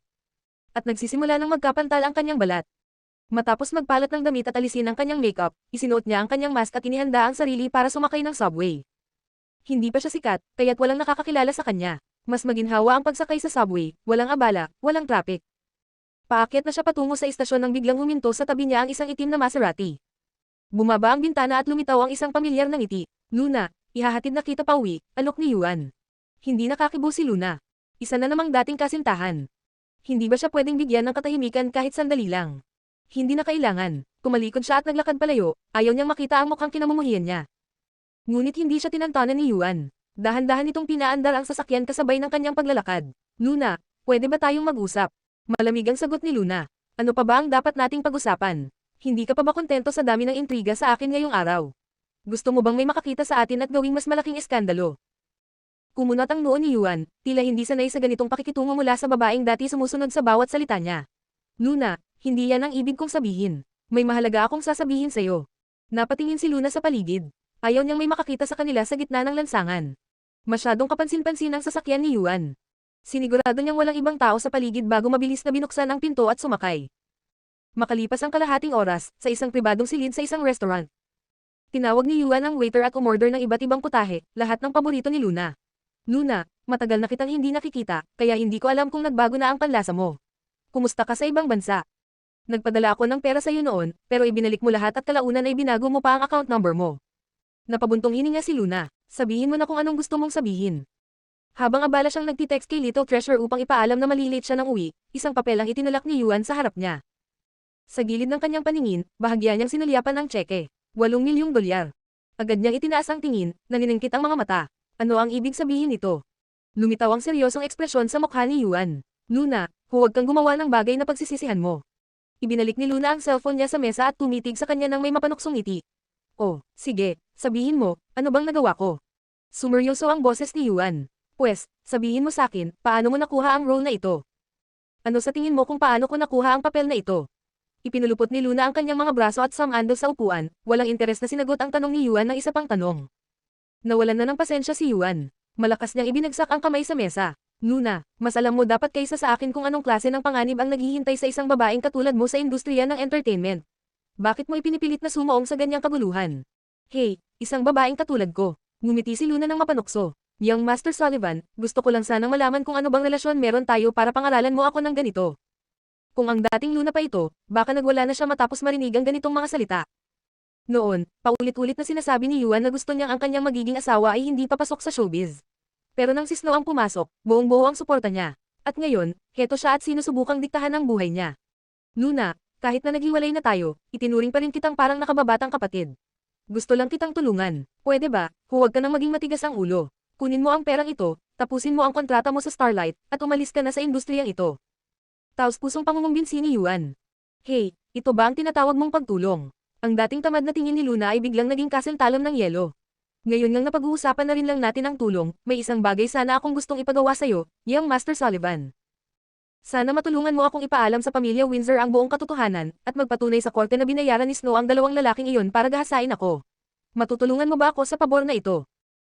A: At nagsisimula ng magkapantal ang kanyang balat. Matapos magpalat ng damit at alisin ang kanyang makeup, isinuot niya ang kanyang mask at inihanda ang sarili para sumakay ng subway. Hindi pa siya sikat, kaya't walang nakakakilala sa kanya. Mas maginhawa ang pagsakay sa subway, walang abala, walang traffic. Paakyat na siya patungo sa istasyon nang biglang huminto sa tabi niya ang isang itim na Maserati. Bumaba ang bintana at lumitaw ang isang pamilyar na ngiti. Luna, ihahatid na kita pauwi, alok ni Yuan. Hindi nakakibo si Luna. Isa na namang dating kasintahan. Hindi ba siya pwedeng bigyan ng katahimikan kahit sandali lang? Hindi na kailangan. Kumalikod siya at naglakad palayo, ayaw niyang makita ang mukhang kinamumuhian niya. Ngunit hindi siya tinantanan ni Yuan. Dahan-dahan itong pinaandar ang sasakyan kasabay ng kanyang paglalakad. Luna, pwede ba tayong mag-usap? Malamig ang sagot ni Luna. Ano pa ba ang dapat nating pag-usapan? Hindi ka pa ba kontento sa dami ng intriga sa akin ngayong araw? Gusto mo bang may makakita sa atin at gawing mas malaking iskandalo? Kumunot ang noo ni Yuan, tila hindi sanay sa ganitong pakikitungo mula sa babaeng dati sumusunod sa bawat salita niya. Luna, hindi yan ang ibig kong sabihin. May mahalaga akong sasabihin sa'yo. Napatingin si Luna sa paligid. Ayaw niyang may makakita sa kanila sa gitna ng lansangan. Masyadong kapansin-pansin ang sasakyan ni Yuan. Sinigurado niyang walang ibang tao sa paligid bago mabilis na binuksan ang pinto at sumakay. Makalipas ang kalahating oras, sa isang pribadong silid sa isang restaurant. Tinawag ni Yuan ang waiter at umorder ng iba't ibang putahe, lahat ng paborito ni Luna. Luna, matagal na kitang hindi nakikita, kaya hindi ko alam kung nagbago na ang panlasa mo. Kumusta ka sa ibang bansa? Nagpadala ako ng pera sa iyo noon, pero ibinalik mo lahat at kalaunan ay binago mo pa ang account number mo. Napabuntong hininga si Luna. Sabihin mo na kung anong gusto mong sabihin. Habang abala siyang nagtitext kay Little Treasure upang ipaalam na malilate siya ng uwi, isang papel ang itinulak ni Yuan sa harap niya. Sa gilid ng kanyang paningin, bahagya niyang sinulyapan ang tseke. 8 milyong dolyar. Agad niyang itinaas ang tingin, naniningkit ang mga mata. Ano ang ibig sabihin nito? Lumitaw ang seryosong ekspresyon sa mukha ni Yuan. Luna, huwag kang gumawa ng bagay na pagsisisihan mo. Ibinalik ni Luna ang cellphone niya sa mesa at tumitig sa kanya ng may mapanuksong ngiti. Oh, sige, sabihin mo, ano bang nagawa ko? Sumeryoso ang boses ni Yuan. Pwes, sabihin mo sakin, paano mo nakuha ang role na ito? Ano sa tingin mo kung paano ko nakuha ang papel na ito? Ipinulupot ni Luna ang kanyang mga braso at sumandal sa upuan, walang interes na sinagot ang tanong ni Yuan ng isa pang tanong. Nawalan na ng pasensya si Yuan. Malakas niyang ibinagsak ang kamay sa mesa. Luna, mas alam mo dapat kaysa sa akin kung anong klase ng panganib ang naghihintay sa isang babaeng katulad mo sa industriya ng entertainment. Bakit mo ipinipilit na sumuong sa ganyang kaguluhan? Hey, isang babaeng katulad ko. Ngumiti si Luna ng mapanukso. Young Master Sullivan, gusto ko lang sanang malaman kung ano bang relasyon meron tayo para pangaralan mo ako ng ganito. Kung ang dating Luna pa ito, baka nagwala na siya matapos marinig ang ganitong mga salita. Noon, paulit-ulit na sinasabi ni Yuan na gusto niyang ang kanyang magiging asawa ay hindi papasok sa showbiz. Pero nang si Snow ang pumasok, buong-buo ang suporta niya. At ngayon, heto siya at sinusubukang diktahan ang buhay niya. Luna, kahit na naghiwalay na tayo, itinuring pa rin kitang parang nakababatang kapatid. Gusto lang kitang tulungan. Pwede ba, huwag ka nang maging matigas ang ulo. Kunin mo ang perang ito, tapusin mo ang kontrata mo sa Starlight, at umalis ka na sa industriyang ito. Taos-pusong pangungumbinsi ni Yuan. Hey, ito ba ang tinatawag mong pagtulong? Ang dating tamad na tingin ni Luna ay biglang naging kasentalon ng yelo. Ngayon ngang napag-uusapan na rin lang natin ang tulong, may isang bagay sana akong gustong ipagawa sa'yo, Young Master Sullivan. Sana matulungan mo akong ipaalam sa pamilya Windsor ang buong katotohanan, at magpatunay sa korte na binayaran ni Snow ang 2 lalaking iyon para gahasain ako. Matutulungan mo ba ako sa pabor na ito?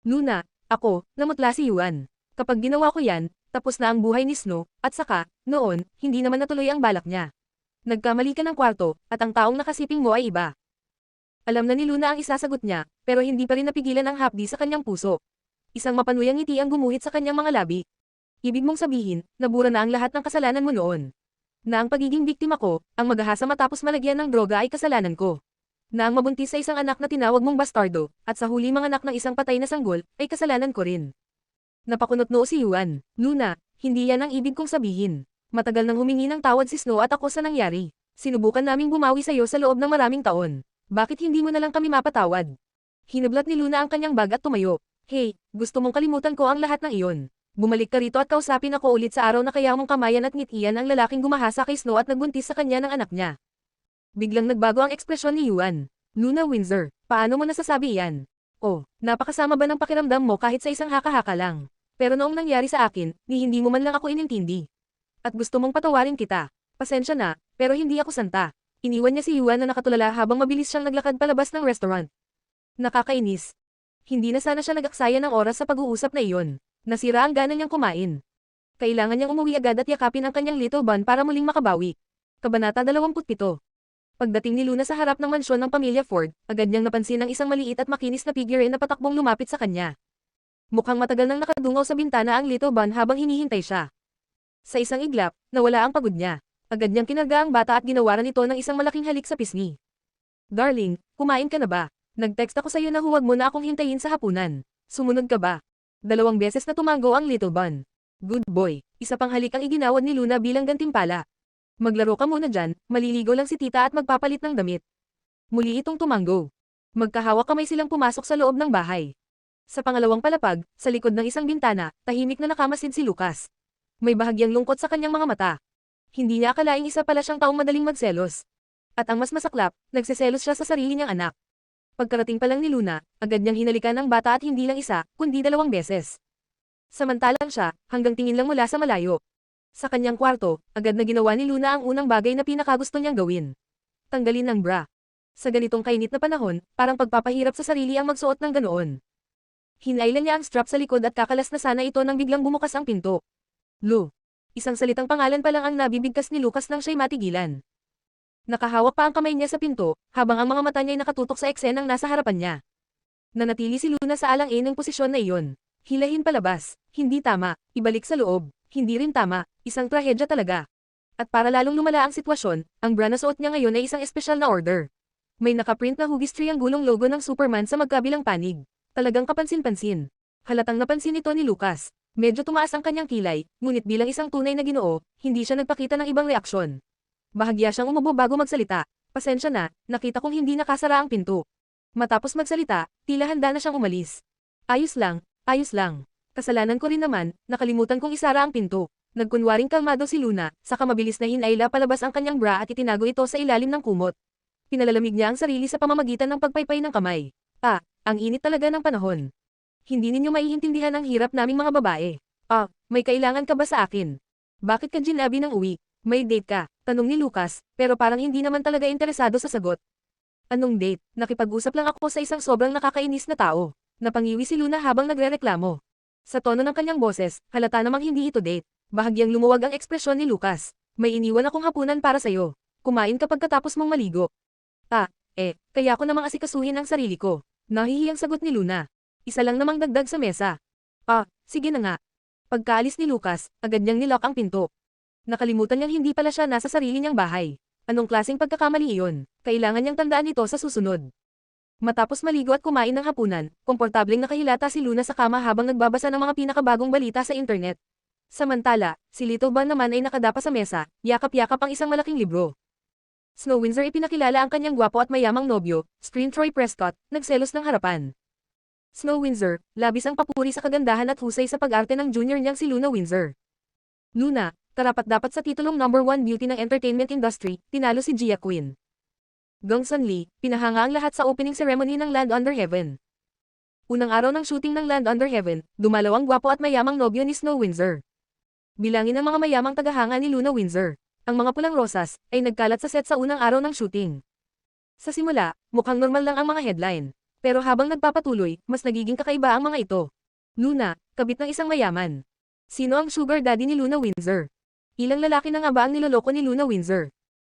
A: Luna, ako, namutla si Yuan. Kapag ginawa ko yan, tapos na ang buhay ni Snow, at saka, noon, hindi naman natuloy ang balak niya. Nagkamali ka ng kwarto, at ang taong nakasiping mo ay iba. Alam na ni Luna ang isasagot niya, pero hindi pa rin napigilan ang hapdi sa kanyang puso. Isang mapanuyang ngiti ang gumuhit sa kanyang mga labi. Ibig mong sabihin, nabura na ang lahat ng kasalanan mo noon. Na ang pagiging biktima ko, ang maghahasa matapos malagyan ng droga ay kasalanan ko. Na ang mabuntis sa isang anak na tinawag mong bastardo, at sa huli mga anak ng isang patay na sanggol, ay kasalanan ko rin. Napakunot noo si Yuan. Luna, hindi yan ang ibig kong sabihin. Matagal nang humingi ng tawad si Snow at ako sa nangyari. Sinubukan naming bumawi sa'yo sa loob ng maraming taon. Bakit hindi mo na lang kami mapatawad? Hinublat ni Luna ang kanyang bag at tumayo. Hey, gusto mong kalimutan ko ang lahat ng iyon. Bumalik ka rito at kausapin ako ulit sa araw na kaya mong kamayan at ngitian ang lalaking gumahasa kay Snow at nagbuntis sa kanya ng anak niya. Biglang nagbago ang ekspresyon ni Yuan. Luna Windsor, paano mo nasasabi iyan? Oh, napakasama ba ng pakiramdam mo kahit sa isang haka-haka lang? Pero noong nangyari sa akin, hindi mo man lang ako inintindi. At gusto mong patawarin kita. Pasensya na, pero hindi ako santa. Iniwan niya si Yuan na nakatulala habang mabilis siyang naglakad palabas ng restaurant. Nakakainis. Hindi na sana siya nag-aksaya ng oras sa pag-uusap na iyon. Nasira ang gana niyang kumain. Kailangan niyang umuwi agad at yakapin ang kanyang little bun para muling makabawi. Kabanata 27. Pagdating ni Luna sa harap ng mansyon ng pamilya Ford, agad niyang napansin ang isang maliit at makinis na figure na patakbong lumapit sa kanya. Mukhang matagal nang nakadungaw sa bintana ang little bun habang hinihintay siya. Sa isang iglap, nawala ang pagod niya. Agad niyang kinarga ang bata at ginawaran ito ng isang malaking halik sa pisngi. Darling, kumain ka na ba? Nag-text ako sa iyo na huwag mo na akong hintayin sa hapunan. Sumunod ka ba? 2 beses na tumango ang little bun. Good boy, isa pang halik ang iginawad ni Luna bilang gantimpala. Maglaro ka muna dyan, maliligo lang si tita at magpapalit ng damit. Muli itong tumango. Magkahawak kamay silang pumasok sa loob ng bahay. Sa pangalawang palapag, sa likod ng isang bintana, tahimik na nakamasid si Lucas. May bahagyang lungkot sa kanyang mga mata. Hindi niya akalaing isa pala siyang taong madaling magselos. At ang mas masaklap, nagseselos siya sa sarili niyang anak. Pagkarating pa lang ni Luna, agad niyang hinalikan ang bata at hindi lang isa, kundi 2 beses. Samantalang siya, hanggang tingin lang mula sa malayo. Sa kanyang kwarto, agad na ginawa ni Luna ang unang bagay na pinakagusto niyang gawin. Tanggalin ang bra. Sa ganitong kainit na panahon, parang pagpapahirap sa sarili ang magsuot ng ganoon. Hinailan niya ang strap sa likod at kakalas na sana ito nang biglang bumukas ang pinto. Lu. Isang salitang pangalan pa lang ang nabibigkas ni Lucas nang siya'y matigilan. Nakahawak pa ang kamay niya sa pinto, habang ang mga mata niya'y nakatutok sa eksenang nasa harapan niya. Nanatili si Luna sa alang-alang posisyon na iyon. Hilahin palabas. Hindi tama. Ibalik sa loob. Hindi rin tama. Isang trahedya talaga. At para lalong lumala ang sitwasyon, ang bra na suot niya ngayon ay isang espesyal na order. May nakaprint na hugis trianggulong logo ng Superman sa magkabilang panig. Talagang kapansin-pansin. Halatang napansin ito ni Lucas. Medyo tumaas ang kanyang kilay, ngunit bilang isang tunay na Ginoo, hindi siya nagpakita ng ibang reaksyon. Bahagya siyang umubo bago magsalita. Pasensya na, nakita kong hindi nakasara ang pinto. Matapos magsalita, tila handa na siyang umalis. Ayos lang, ayos lang. Kasalanan ko rin naman, nakalimutan kong isara ang pinto. Nagkunwaring kalmado si Luna, saka mabilis na hinayla palabas ang kanyang bra at itinago ito sa ilalim ng kumot. Pinalalamig niya ang sarili sa pamamagitan ng pagpaypay ng kamay. Ang init talaga ng panahon. Hindi ninyo maiintindihan ang hirap naming mga babae. May kailangan ka ba sa akin? Bakit ka ginabi ng uwi? May date ka? Tanong ni Lucas, pero parang hindi naman talaga interesado sa sagot. Anong date? Nakipag-usap lang ako sa isang sobrang nakakainis na tao. Napangiwi si Luna habang nagrereklamo. Sa tono ng kanyang boses, halata namang hindi ito date. Bahagyang lumuwag ang ekspresyon ni Lucas. May iniwan akong hapunan para sa'yo. Kumain ka pagkatapos mong maligo. Kaya ko namang asikasuhin ang sarili ko. Nahihiyang sagot ni Luna. Isa lang namang dagdag sa mesa. Sige na nga. Pagkaalis ni Lucas, agad niyang nilock ang pinto. Nakalimutan niyang hindi pala siya nasa sarili niyang bahay. Anong klaseng pagkakamali iyon? Kailangan niyang tandaan ito sa susunod. Matapos maligo at kumain ng hapunan, komportableng nakahilata si Luna sa kama habang nagbabasa ng mga pinakabagong balita sa internet. Samantala, si Little Bun naman ay nakadapa sa mesa, yakap-yakap ang isang malaking libro. Snow Windsor ipinakilala ang kanyang gwapo at mayamang nobyo, Screen Troy Prescott, nagselos ng harapan. Snow Windsor, labis ang papuri sa kagandahan at husay sa pag-arte ng junior niyang si Luna Windsor. Luna, karapat-dapat sa titulong number 1 beauty ng entertainment industry, tinalo si Gia Queen. Gong Sun Lee, pinahanga ang lahat sa opening ceremony ng Land Under Heaven. Unang araw ng shooting ng Land Under Heaven, dumalaw ang gwapo at mayamang nobyo ni Snow Windsor. Bilangin ang mga mayamang tagahanga ni Luna Windsor. Ang mga pulang rosas ay nagkalat sa set sa unang araw ng shooting. Sa simula, mukhang normal lang ang mga headline. Pero habang nagpapatuloy, mas nagiging kakaiba ang mga ito. Luna, kabit ng isang mayaman. Sino ang sugar daddy ni Luna Windsor? Ilang lalaki na nga ba ang niloloko ni Luna Windsor?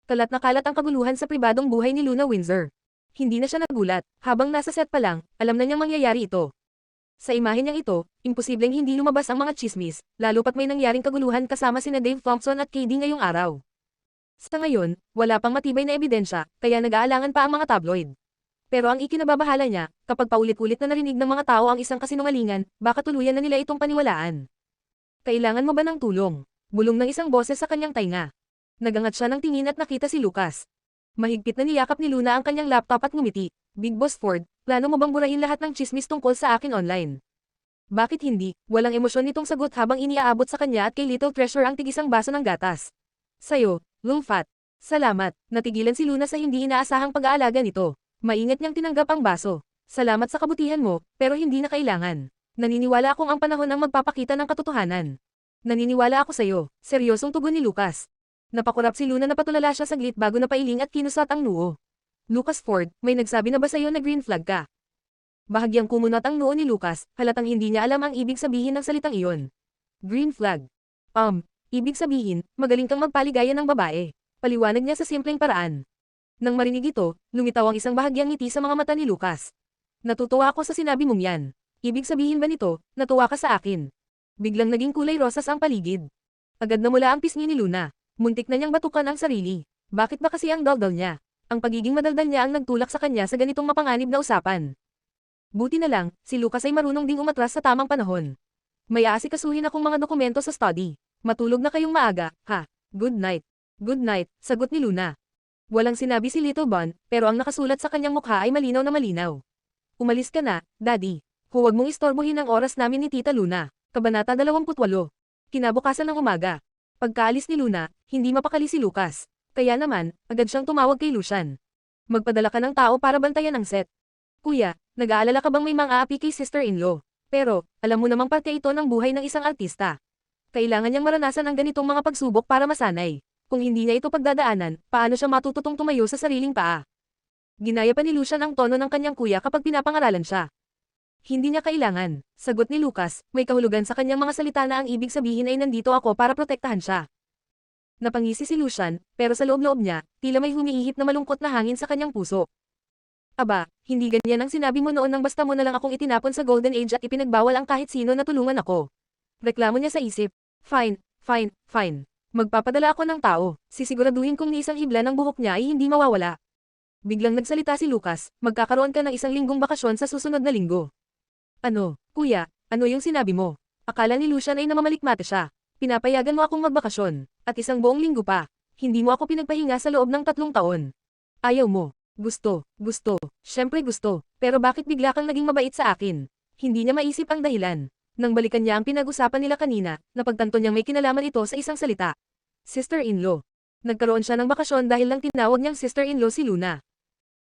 A: Kalat na kalat ang kaguluhan sa pribadong buhay ni Luna Windsor. Hindi na siya nagulat, habang nasa set pa lang, alam na niyang mangyayari ito. Sa imahe niyang ito, imposibleng hindi lumabas ang mga chismis, lalo pat may nangyaring kaguluhan kasama sina Dave Thompson at KD ngayong araw. Sa ngayon, wala pang matibay na ebidensya, kaya nag-aalangan pa ang mga tabloid. Pero ang ikinababahala niya, kapag paulit-ulit na narinig ng mga tao ang isang kasinungalingan, baka tuluyan na nila itong paniwalaan. Kailangan mo ba ng tulong? Bulong ng isang boses sa kanyang tainga. Nagangat siya ng tingin at nakita si Lucas. Mahigpit na niyakap ni Luna ang kanyang laptop at ngumiti. Big Boss Ford, plano mo bang burahin lahat ng chismis tungkol sa akin online? Bakit hindi? Walang emosyon nitong sagot habang iniaabot sa kanya at kay Little Treasure ang tigisang baso ng gatas. Sayo, Lungfat. Salamat. Natigilan si Luna sa hindi inaasahang pag-aalaga nito. Maingat niyang tinanggap ang baso. Salamat sa kabutihan mo, pero hindi na kailangan. Naniniwala akong ang panahon ang magpapakita ng katotohanan. Naniniwala ako sa'yo. Seryosong tugon ni Lucas. Napakurap si Luna na patulala siya saglit bago napailing at kinusat ang noo. Lucas Ford, may nagsabi na ba sa'yo na green flag ka? Bahagyang kumunat ang noo ni Lucas, halatang hindi niya alam ang ibig sabihin ng salitang iyon. Green flag. Ibig sabihin, magaling kang magpaligaya ng babae. Paliwanag niya sa simpleng paraan. Nang marinig ito, lumitaw ang isang bahagyang ngiti sa mga mata ni Lucas. Natutuwa ako sa sinabi mong yan. Ibig sabihin ba nito, natuwa ka sa akin? Biglang naging kulay rosas ang paligid. Agad na mula ang pisngi ni Luna. Muntik na niyang batukan ang sarili. Bakit ba kasi ang daldal niya? Ang pagiging madaldal niya ang nagtulak sa kanya sa ganitong mapanganib na usapan. Buti na lang, si Lucas ay marunong ding umatras sa tamang panahon. May aasikasuhin akong mga dokumento sa study. Matulog na kayong maaga, ha? Good night. Good night, sagot ni Luna. Walang sinabi si Little Bon, pero ang nakasulat sa kanyang mukha ay malinaw na malinaw. Umalis ka na, Daddy. Huwag mong istorbohin ang oras namin ni Tita Luna. Kabanata 28. Kinabukasan ng umaga. Pagkaalis ni Luna, hindi mapakali si Lucas. Kaya naman, agad siyang tumawag kay Lucian. Magpadala ka ng tao para bantayan ang set. Kuya, nag-aalala ka bang may mang-aapi kay sister-in-law? Pero, alam mo namang parte ito ng buhay ng isang artista. Kailangan niyang maranasan ang ganitong mga pagsubok para masanay. Kung hindi niya ito pagdadaanan, paano siya matututong tumayo sa sariling paa? Ginaya pa ni Lucian ang tono ng kanyang kuya kapag pinapangaralan siya. Hindi niya kailangan. Sagot ni Lucas, may kahulugan sa kanyang mga salita na ang ibig sabihin ay nandito ako para protektahan siya. Napangisi si Lucian, pero sa loob-loob niya, tila may humiihip na malungkot na hangin sa kanyang puso. Aba, hindi ganyan ang sinabi mo noon nang basta mo na lang akong itinapon sa Golden Age at ipinagbawal ang kahit sino na tulungan ako. Reklamo niya sa isip. Fine. Magpapadala ako ng tao. Sisiguraduhin kong ni isang hibla ng buhok niya ay hindi mawawala. Biglang nagsalita si Lucas, magkakaroon ka ng isang linggong bakasyon sa susunod na linggo. Ano, kuya, ano yung sinabi mo? Akala ni Lucian ay namamalikmate siya. Pinapayagan mo akong magbakasyon, at isang buong linggo pa. Hindi mo ako pinagpahinga sa loob ng 3 taon. Ayaw mo. Gusto. Siyempre gusto. Pero bakit bigla kang naging mabait sa akin? Hindi niya maisip ang dahilan. Nang balikan niya ang pinag-usapan nila kanina, napagtanto niyang may kinalaman ito sa isang salita. Sister-in-law. Nagkaroon siya ng bakasyon dahil lang tinawag niyang sister-in-law si Luna.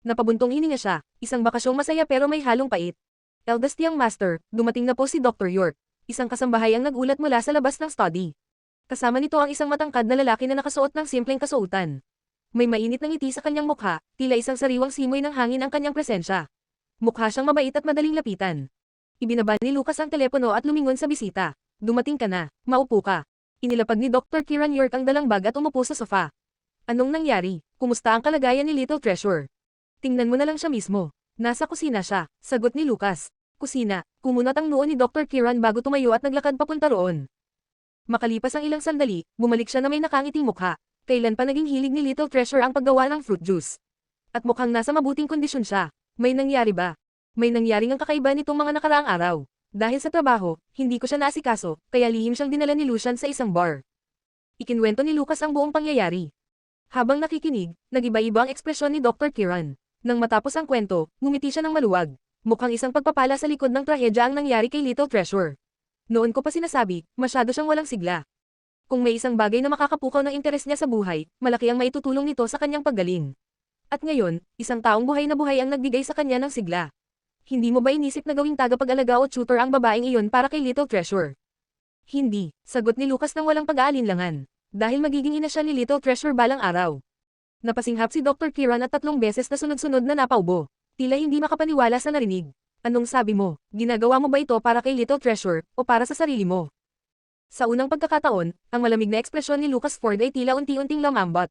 A: Napabuntong hininga siya, isang bakasyong masaya pero may halong pait. Eldest young master, dumating na po si Dr. York. Isang kasambahay ang nagulat mula sa labas ng study. Kasama nito ang isang matangkad na lalaki na nakasuot ng simpleng kasuotan. May mainit na ngiti sa kanyang mukha, tila isang sariwang simoy ng hangin ang kanyang presensya. Mukha siyang mabait at madaling lapitan. Ibinaba ni Lucas ang telepono at lumingon sa bisita. Dumating ka na, maupo ka. Inilapag ni Dr. Kiran York ang dalang bag at umupo sa sofa. Anong nangyari? Kumusta ang kalagayan ni Little Treasure? Tingnan mo na lang siya mismo. Nasa kusina siya, sagot ni Lucas. Kusina, kumunat ang noo ni Dr. Kiran bago tumayo at naglakad papunta roon. Makalipas ang ilang sandali, bumalik siya na may nakangiting mukha. Kailan pa naging hilig ni Little Treasure ang paggawa ng fruit juice. At mukhang nasa mabuting kondisyon siya. May nangyari ba? May nangyaring ang kakaiba nitong mga nakaraang araw. Dahil sa trabaho, hindi ko siya naasikaso, kaya lihim siyang dinala ni Lucian sa isang bar. Ikinwento ni Lucas ang buong pangyayari. Habang nakikinig, nagiba-iba ang ekspresyon ni Dr. Kiran. Nang matapos ang kwento, ngumiti siya ng maluwag. Mukhang isang pagpapala sa likod ng trahedya ang nangyari kay Little Treasure. Noon ko pa sinasabi, masyado siyang walang sigla. Kung may isang bagay na makakapukaw ng interes niya sa buhay, malaki ang maitutulong nito sa kanyang paggaling. At ngayon, isang taong buhay na buhay ang nagbigay sa kanya ng sigla. Hindi mo ba inisip na gawing tagapag-alaga o tutor ang babaeng iyon para kay Little Treasure? Hindi, sagot ni Lucas nang walang pag-aalinlangan. Dahil magiging ina siya ni Little Treasure balang araw. Napasinghap si Dr. Kiran at 3 beses na sunod-sunod na napaubo. Tila hindi makapaniwala sa narinig. Anong sabi mo? Ginagawa mo ba ito para kay Little Treasure, o para sa sarili mo? Sa unang pagkakataon, ang malamig na ekspresyon ni Lucas Ford ay tila unti-unting lamambot.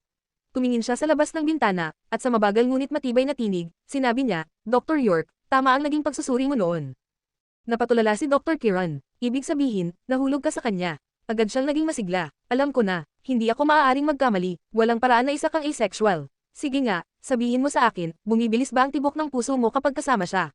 A: Tumingin siya sa labas ng bintana, at sa mabagal ngunit matibay na tinig, sinabi niya, Dr. York, tama ang naging pagsusuri mo noon. Napatulala si Dr. Kiran. Ibig sabihin, nahulog ka sa kanya. Agad siyang naging masigla. Alam ko na, hindi ako maaaring magkamali, walang paraan na isa kang asexual. Sige nga, sabihin mo sa akin, bumibilis ba ang tibok ng puso mo kapag kasama siya?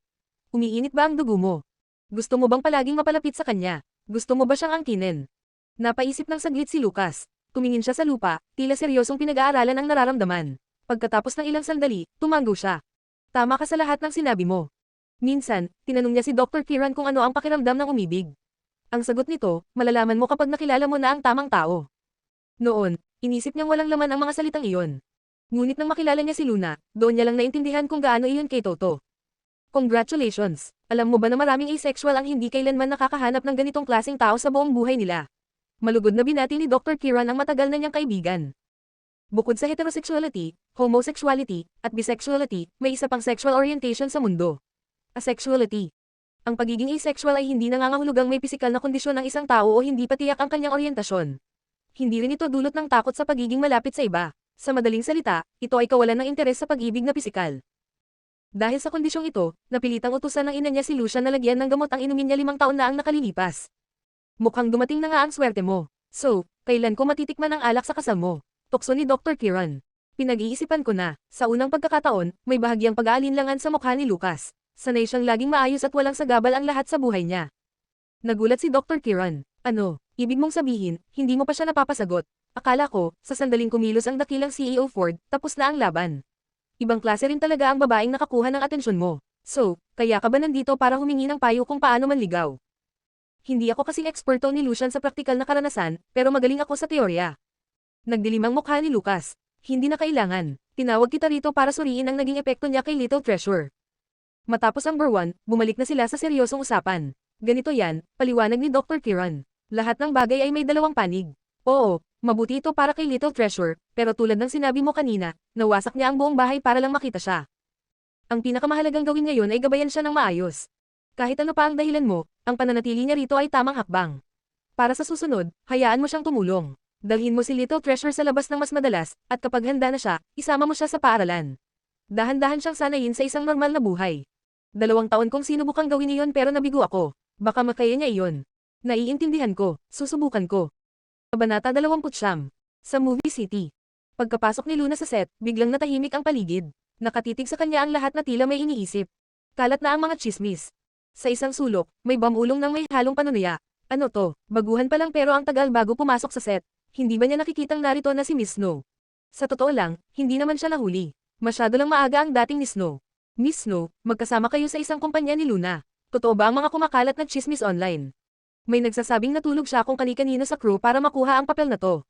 A: Umiinit ba ang dugo mo? Gusto mo bang palaging mapalapit sa kanya? Gusto mo ba siyang angkinin? Napaisip ng saglit si Lucas. Tumingin siya sa lupa, tila seryosong pinag-aaralan ang nararamdaman. Pagkatapos ng ilang sandali, tumango siya. Tama ka sa lahat ng sinabi mo. Minsan, tinanong niya si Dr. Kiran kung ano ang pakiramdam ng umibig. Ang sagot nito, malalaman mo kapag nakilala mo na ang tamang tao. Noon, inisip niyang walang laman ang mga salitang iyon. Ngunit nang makilala niya si Luna, doon niya lang naintindihan kung gaano iyon kay Toto. Congratulations! Alam mo ba na maraming asexual ang hindi kailanman nakakahanap ng ganitong klaseng tao sa buong buhay nila? Malugod na binati ni Dr. Kiran ang matagal na niyang kaibigan. Bukod sa heterosexuality, homosexuality, at bisexuality, may isa pang sexual orientation sa mundo. Asexuality. Ang pagiging asexual ay hindi nangangahulugang may pisikal na kondisyon ng isang tao o hindi patiyak ang kanyang oryentasyon. Hindi rin ito dulot ng takot sa pagiging malapit sa iba. Sa madaling salita, ito ay kawalan ng interes sa pag-ibig na pisikal. Dahil sa kondisyong ito, napilitang utusan ng ina niya si Lucian na lagyan ng gamot ang inumin niya 5 taon na ang nakalilipas. Mukhang dumating na nga ang swerte mo. So, kailan ko matitikman ang alak sa kasal mo? Tukso ni Dr. Kiran. Pinag-iisipan ko na, sa unang pagkakataon, may bahagyang pag-aalinlangan sa mukha ni Lucas. Sanay siyang laging maayos at walang sagabal ang lahat sa buhay niya. Nagulat si Dr. Kiran. Ano, ibig mong sabihin, hindi mo pa siya napapasagot? Akala ko, sa sandaling kumilos ang dakilang CEO Ford, tapos na ang laban. Ibang klase rin talaga ang babaeng nakakuha ng atensyon mo. So, kaya ka ba nandito para humingi ng payo kung paano manligaw? Hindi ako kasing eksperto ni Lucian sa praktikal na karanasan, pero magaling ako sa teorya. Nagdilim ang mukha ni Lucas. Hindi na kailangan. Tinawag kita rito para suriin ang naging epekto niya kay Little Treasure. Matapos ang bar 1, bumalik na sila sa seryosong usapan. Ganito yan, paliwanag ni Dr. Kiran. Lahat ng bagay ay may dalawang panig. Oo, mabuti ito para kay Little Treasure, pero tulad ng sinabi mo kanina, nawasak niya ang buong bahay para lang makita siya. Ang pinakamahalagang gawin ngayon ay gabayan siya ng maayos. Kahit ano pa ang dahilan mo, ang pananatili niya rito ay tamang hakbang. Para sa susunod, hayaan mo siyang tumulong. Dalhin mo si Little Treasure sa labas ng mas madalas, at kapag handa na siya, isama mo siya sa paaralan. Dahan-dahan siyang sanayin sa isang normal na buhay. 2 taon kong sinubukang gawin iyon pero nabigo ako. Baka makaya niya iyon. Naiintindihan ko, susubukan ko. Kabanata 29. Sa Movie City. Pagkapasok ni Luna sa set, biglang natahimik ang paligid. Nakatitig sa kanya ang lahat na tila may iniisip. Kalat na ang mga chismis. Sa isang sulok, may bamulong ng may halong panunuya. Ano to? Baguhan pa lang pero ang tagal bago pumasok sa set. Hindi ba niya nakikitang narito na si Miss Snow? Sa totoo lang, hindi naman siya nahuli. Masyado lang maaga ang dating ni Snow. Miss Snow, magkasama kayo sa isang kumpanya ni Luna. Totoo ba ang mga kumakalat na chismis online? May nagsasabing natulog siya kung kani-kanino sa crew para makuha ang papel na to.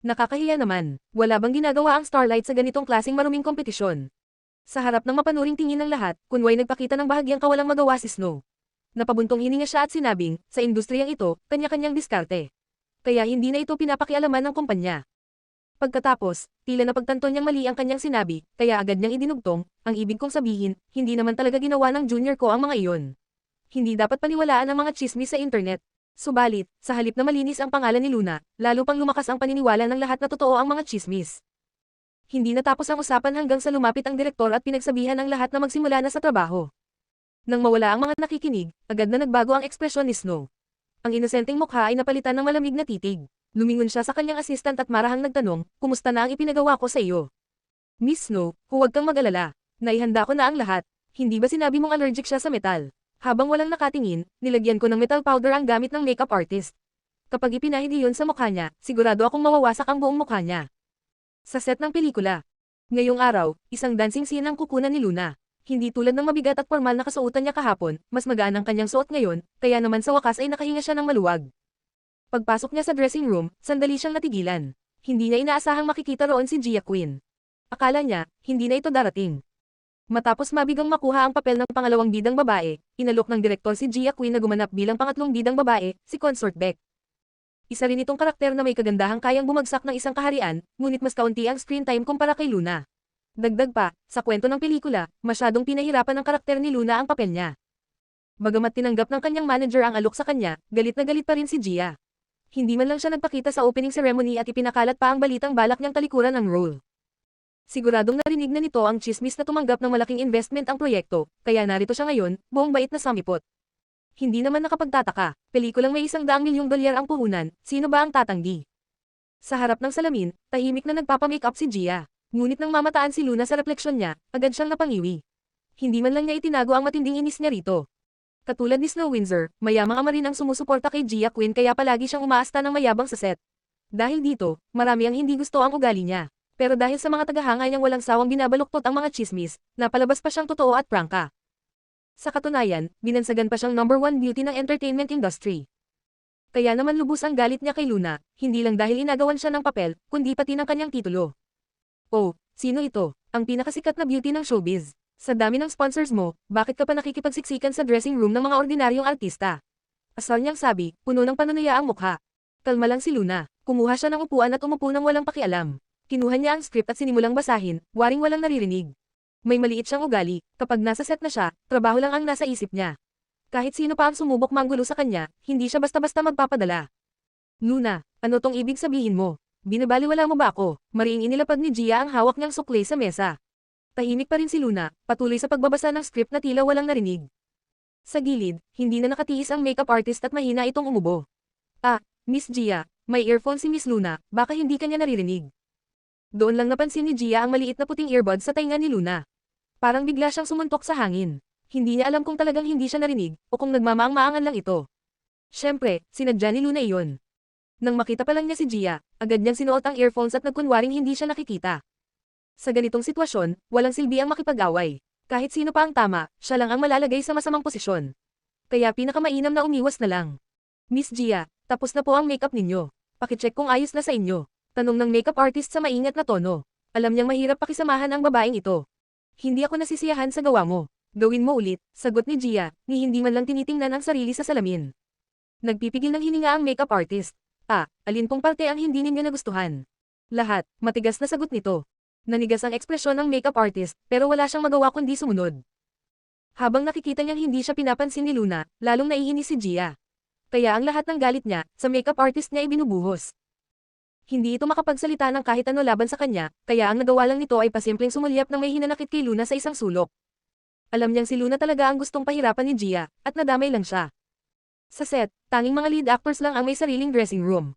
A: Nakakahiya naman. Wala bang ginagawa ang Starlight sa ganitong klaseng maruming kompetisyon? Sa harap ng mapanuring tingin ng lahat, kunway nagpakita ng bahagyang kawalang magawa si Snow. Napabuntong hininga siya at sinabing, sa industriyang ito, kanya-kanyang diskarte. Kaya hindi na ito pinapakialaman ng kumpanya. Pagkatapos, tila napagtanto niyang mali ang kanyang sinabi, kaya agad niyang idinugtong, ang ibig kong sabihin, hindi naman talaga ginawa ng junior ko ang mga iyon. Hindi dapat paniwalaan ang mga chismis sa internet. Subalit, sa halip na malinis ang pangalan ni Luna, lalo pang lumakas ang paniniwala ng lahat na totoo ang mga chismis. Hindi natapos ang usapan hanggang sa lumapit ang direktor at pinagsabihan ang lahat na magsimula na sa trabaho. Nang mawala ang mga nakikinig, agad na nagbago ang ekspresyon ni Snow. Ang inosenteng mukha ay napalitan ng malamig na titig. Lumingon siya sa kanyang assistant at marahang nagtanong, kumusta na ang ipinagawa ko sa iyo? Miss Snow, huwag kang mag-alala. Naihanda ko na ang lahat. Hindi ba sinabi mong allergic siya sa metal? Habang walang nakatingin, nilagyan ko ng metal powder ang gamit ng makeup artist. Kapag ipinahid iyon sa mukha niya, sigurado akong mawawasak ang buong mukha niya. Sa set ng pelikula. Ngayong araw, isang dancing scene ang kukunan ni Luna. Hindi tulad ng mabigat at formal na kasuotan niya kahapon, mas magaan ang kanyang suot ngayon, kaya naman sa wakas ay nakahinga siya ng maluwag. Pagpasok niya sa dressing room, sandali siyang natigilan. Hindi niya inaasahang makikita roon si Gia Queen. Akala niya, hindi na ito darating. Matapos mabigang makuha ang papel ng pangalawang bidang babae, inalok ng direktor si Gia Queen na gumanap bilang pangatlong bidang babae, si Consort Beck. Isa rin itong karakter na may kagandahang kayang bumagsak ng isang kaharian, ngunit mas kaunti ang screen time kumpara kay Luna. Dagdag pa, sa kwento ng pelikula, masyadong pinahirapan ng karakter ni Luna ang papel niya. Bagamat tinanggap ng kanyang manager ang alok sa kanya, galit na galit pa rin si Gia. Hindi man lang siya nagpakita sa opening ceremony at ipinakalat pa ang balitang balak niyang talikuran ang role. Siguradong narinig na nito ang chismis na tumanggap ng malaking investment ang proyekto, kaya narito siya ngayon, buong bait na samipot. Hindi naman nakapagtataka, pelikulang may $100 milyong ang puhunan, sino ba ang tatanggi? Sa harap ng salamin, tahimik na nagpapamake-up si Gia. Ngunit nang mamataan si Luna sa refleksyon niya, agad siyang napangiwi. Hindi man lang niya itinago ang matinding inis niya rito. Katulad ni Snow Windsor, mayamang ama rin ang sumusuporta kay Gia Queen kaya palagi siyang umaasta ng mayabang sa set. Dahil dito, marami ang hindi gusto ang ugali niya. Pero dahil sa mga tagahanga niyang walang sawang binabaluktot ang mga chismis, napalabas pa siyang totoo at prangka. Sa katunayan, binansagan pa siyang #1 beauty ng entertainment industry. Kaya naman lubos ang galit niya kay Luna, hindi lang dahil inagawan siya ng papel, kundi pati ng kanyang titulo. Oh, sino ito? Ang pinakasikat na beauty ng showbiz. Sa dami ng sponsors mo, bakit ka pa nakikipagsiksikan sa dressing room ng mga ordinaryong artista? Asal niyang sabi, puno ng panunaya ang mukha. Kalma lang si Luna. Kumuha siya ng upuan at umupo ng walang pakialam. Kinuha niya ang script at sinimulang basahin, waring walang naririnig. May maliit siyang ugali, kapag nasa set na siya, trabaho lang ang nasa isip niya. Kahit sino pa ang sumubok manggulo sa kanya, hindi siya basta-basta magpapadala. Luna, ano tong ibig sabihin mo? Binabaliwala mo ba ako? Mariing inilapag ni Gia ang hawak niyang sukli sa mesa. Tahimik pa rin si Luna, patuloy sa pagbabasa ng script na tila walang narinig. Sa gilid, hindi na nakatiis ang makeup artist at mahina itong umubo. Ah, Miss Gia, may earphone si Miss Luna, baka hindi kanya naririnig. Doon lang napansin ni Gia ang maliit na puting earbud sa tainga ni Luna. Parang bigla siyang sumuntok sa hangin. Hindi niya alam kung talagang hindi siya narinig, o kung nagmamaang-maangan lang ito. Siyempre, sinadya ni Luna iyon. Nang makita pa lang niya si Gia, agad niyang sinuot ang earphones at nagkunwaring hindi siya nakikita. Sa ganitong sitwasyon, walang silbi ang makipag-away. Kahit sino pa ang tama, siya lang ang malalagay sa masamang posisyon. Kaya pinakamainam na umiwas na lang. Miss Gia, tapos na po ang makeup ninyo. Pakicheck kung ayos na sa inyo. Tanong ng makeup artist sa maingat na tono. Alam niyang mahirap pakisamahan ang babaeng ito. Hindi ako nasisiyahan sa gawa mo. Gawin mo ulit, sagot ni Gia, ni hindi man lang tinitingnan ang sarili sa salamin. Nagpipigil ng hininga ang makeup artist. Ah, alin pong parte ang hindi ninyo nagustuhan? Lahat, matigas na sagot nito. Nanigas ang ekspresyon ng makeup artist, pero wala siyang magawa kundi sumunod. Habang nakikita niyang hindi siya pinapansin ni Luna, lalong naiinis si Gia. Kaya ang lahat ng galit niya, sa makeup artist niya ibinubuhos. Hindi ito makapagsalita ng kahit ano laban sa kanya, kaya ang nagawa lang nito ay pasimpleng sumulyap ng may hinanakit kay Luna sa isang sulok. Alam niyang si Luna talaga ang gustong pahirapan ni Gia, at nadamay lang siya. Sa set, tanging mga lead actors lang ang may sariling dressing room.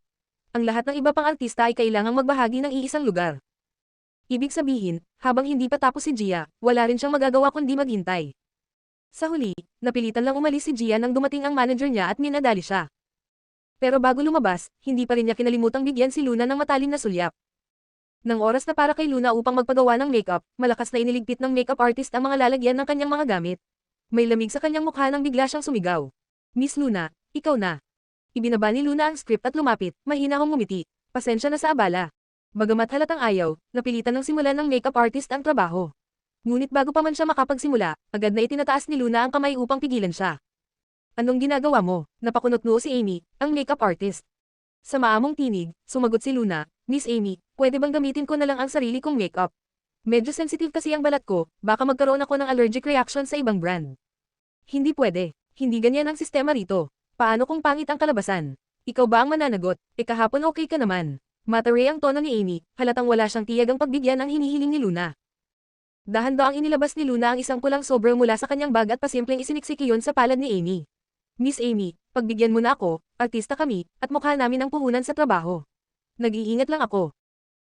A: Ang lahat ng iba pang artista ay kailangang magbahagi ng iisang lugar. Ibig sabihin, habang hindi pa tapos si Gia, wala rin siyang magagawa kundi maghintay. Sa huli, napilitan lang umalis si Gia nang dumating ang manager niya at minadali siya. Pero bago lumabas, hindi pa rin niya kinalimutang bigyan si Luna ng matalim na sulyap. Nang oras na para kay Luna upang magpagawa ng makeup, malakas na iniligpit ng makeup artist ang mga lalagyan ng kanyang mga gamit. May lamig sa kanyang mukha nang bigla siyang sumigaw. Miss Luna, ikaw na. Ibinaba ni Luna ang script at lumapit, mahina akong ngumiti. Pasensya na sa abala. Bagamat halatang ayaw, napilitan ng simulan ng makeup artist ang trabaho. Ngunit bago pa man siya makapagsimula, agad na itinataas ni Luna ang kamay upang pigilan siya. Anong ginagawa mo? Napakunot-noo si Amy, ang makeup artist. Sa maamong tinig, sumagot si Luna, Miss Amy, pwede bang gamitin ko na lang ang sarili kong makeup? Medyo sensitive kasi ang balat ko, baka magkaroon ako ng allergic reaction sa ibang brand. Hindi pwede, hindi ganyan ang sistema rito. Paano kung pangit ang kalabasan? Ikaw ba ang mananagot? Kahapon okay ka naman. Mataray ang tono ni Amy, halatang wala siyang tiyagang pagbigyan ang hinihiling ni Luna. Dahan-daang inilabas ni Luna ang isang pulang sobre mula sa kanyang bag at pasimpleng isiniksik iyon sa palad ni Amy. Miss Amy, pagbigyan mo na ako, artista kami, at mukha namin ang puhunan sa trabaho. Nag-iingat lang ako.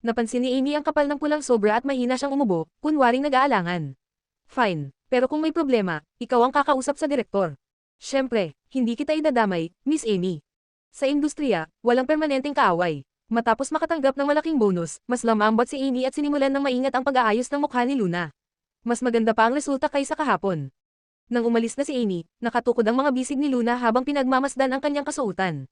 A: Napansin ni Amy ang kapal ng pulang sobra at mahina siyang umubo, kunwaring nag-aalangan. Fine, pero kung may problema, ikaw ang kakausap sa direktor. Siyempre, hindi kita idadamay, Miss Amy. Sa industriya, walang permanenteng kaaway. Matapos makatanggap ng malaking bonus, mas lamambot si Amy at sinimulan ng maingat ang pag-aayos ng mukha ni Luna. Mas maganda pa ang resulta kaysa kahapon. Nang umalis na si Amy, nakatukod ang mga bisig ni Luna habang pinagmamasdan ang kanyang kasuotan.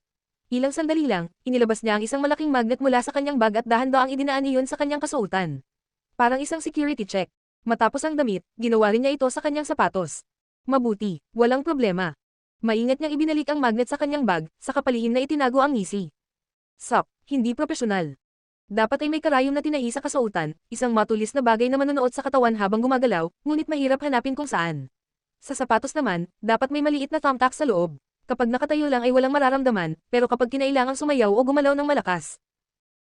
A: Ilang sandali lang, inilabas niya ang isang malaking magnet mula sa kanyang bag at dahan-daang idinaan iyon sa kanyang kasuotan. Parang isang security check. Matapos ang damit, ginawa rin niya ito sa kanyang sapatos. Mabuti, walang problema. Maingat niyang ibinalik ang magnet sa kanyang bag, sa kapalihim na itinago ang ngisi. Sup, hindi profesional. Dapat ay may karayom na tinahi sa kasuotan, isang matulis na bagay na manonood sa katawan habang gumagalaw, ngunit mahirap hanapin kung saan. Sa sapatos naman, dapat may maliit na thumbtack sa loob. Kapag nakatayo lang ay walang mararamdaman, pero kapag kinailangang sumayaw o gumalaw ng malakas,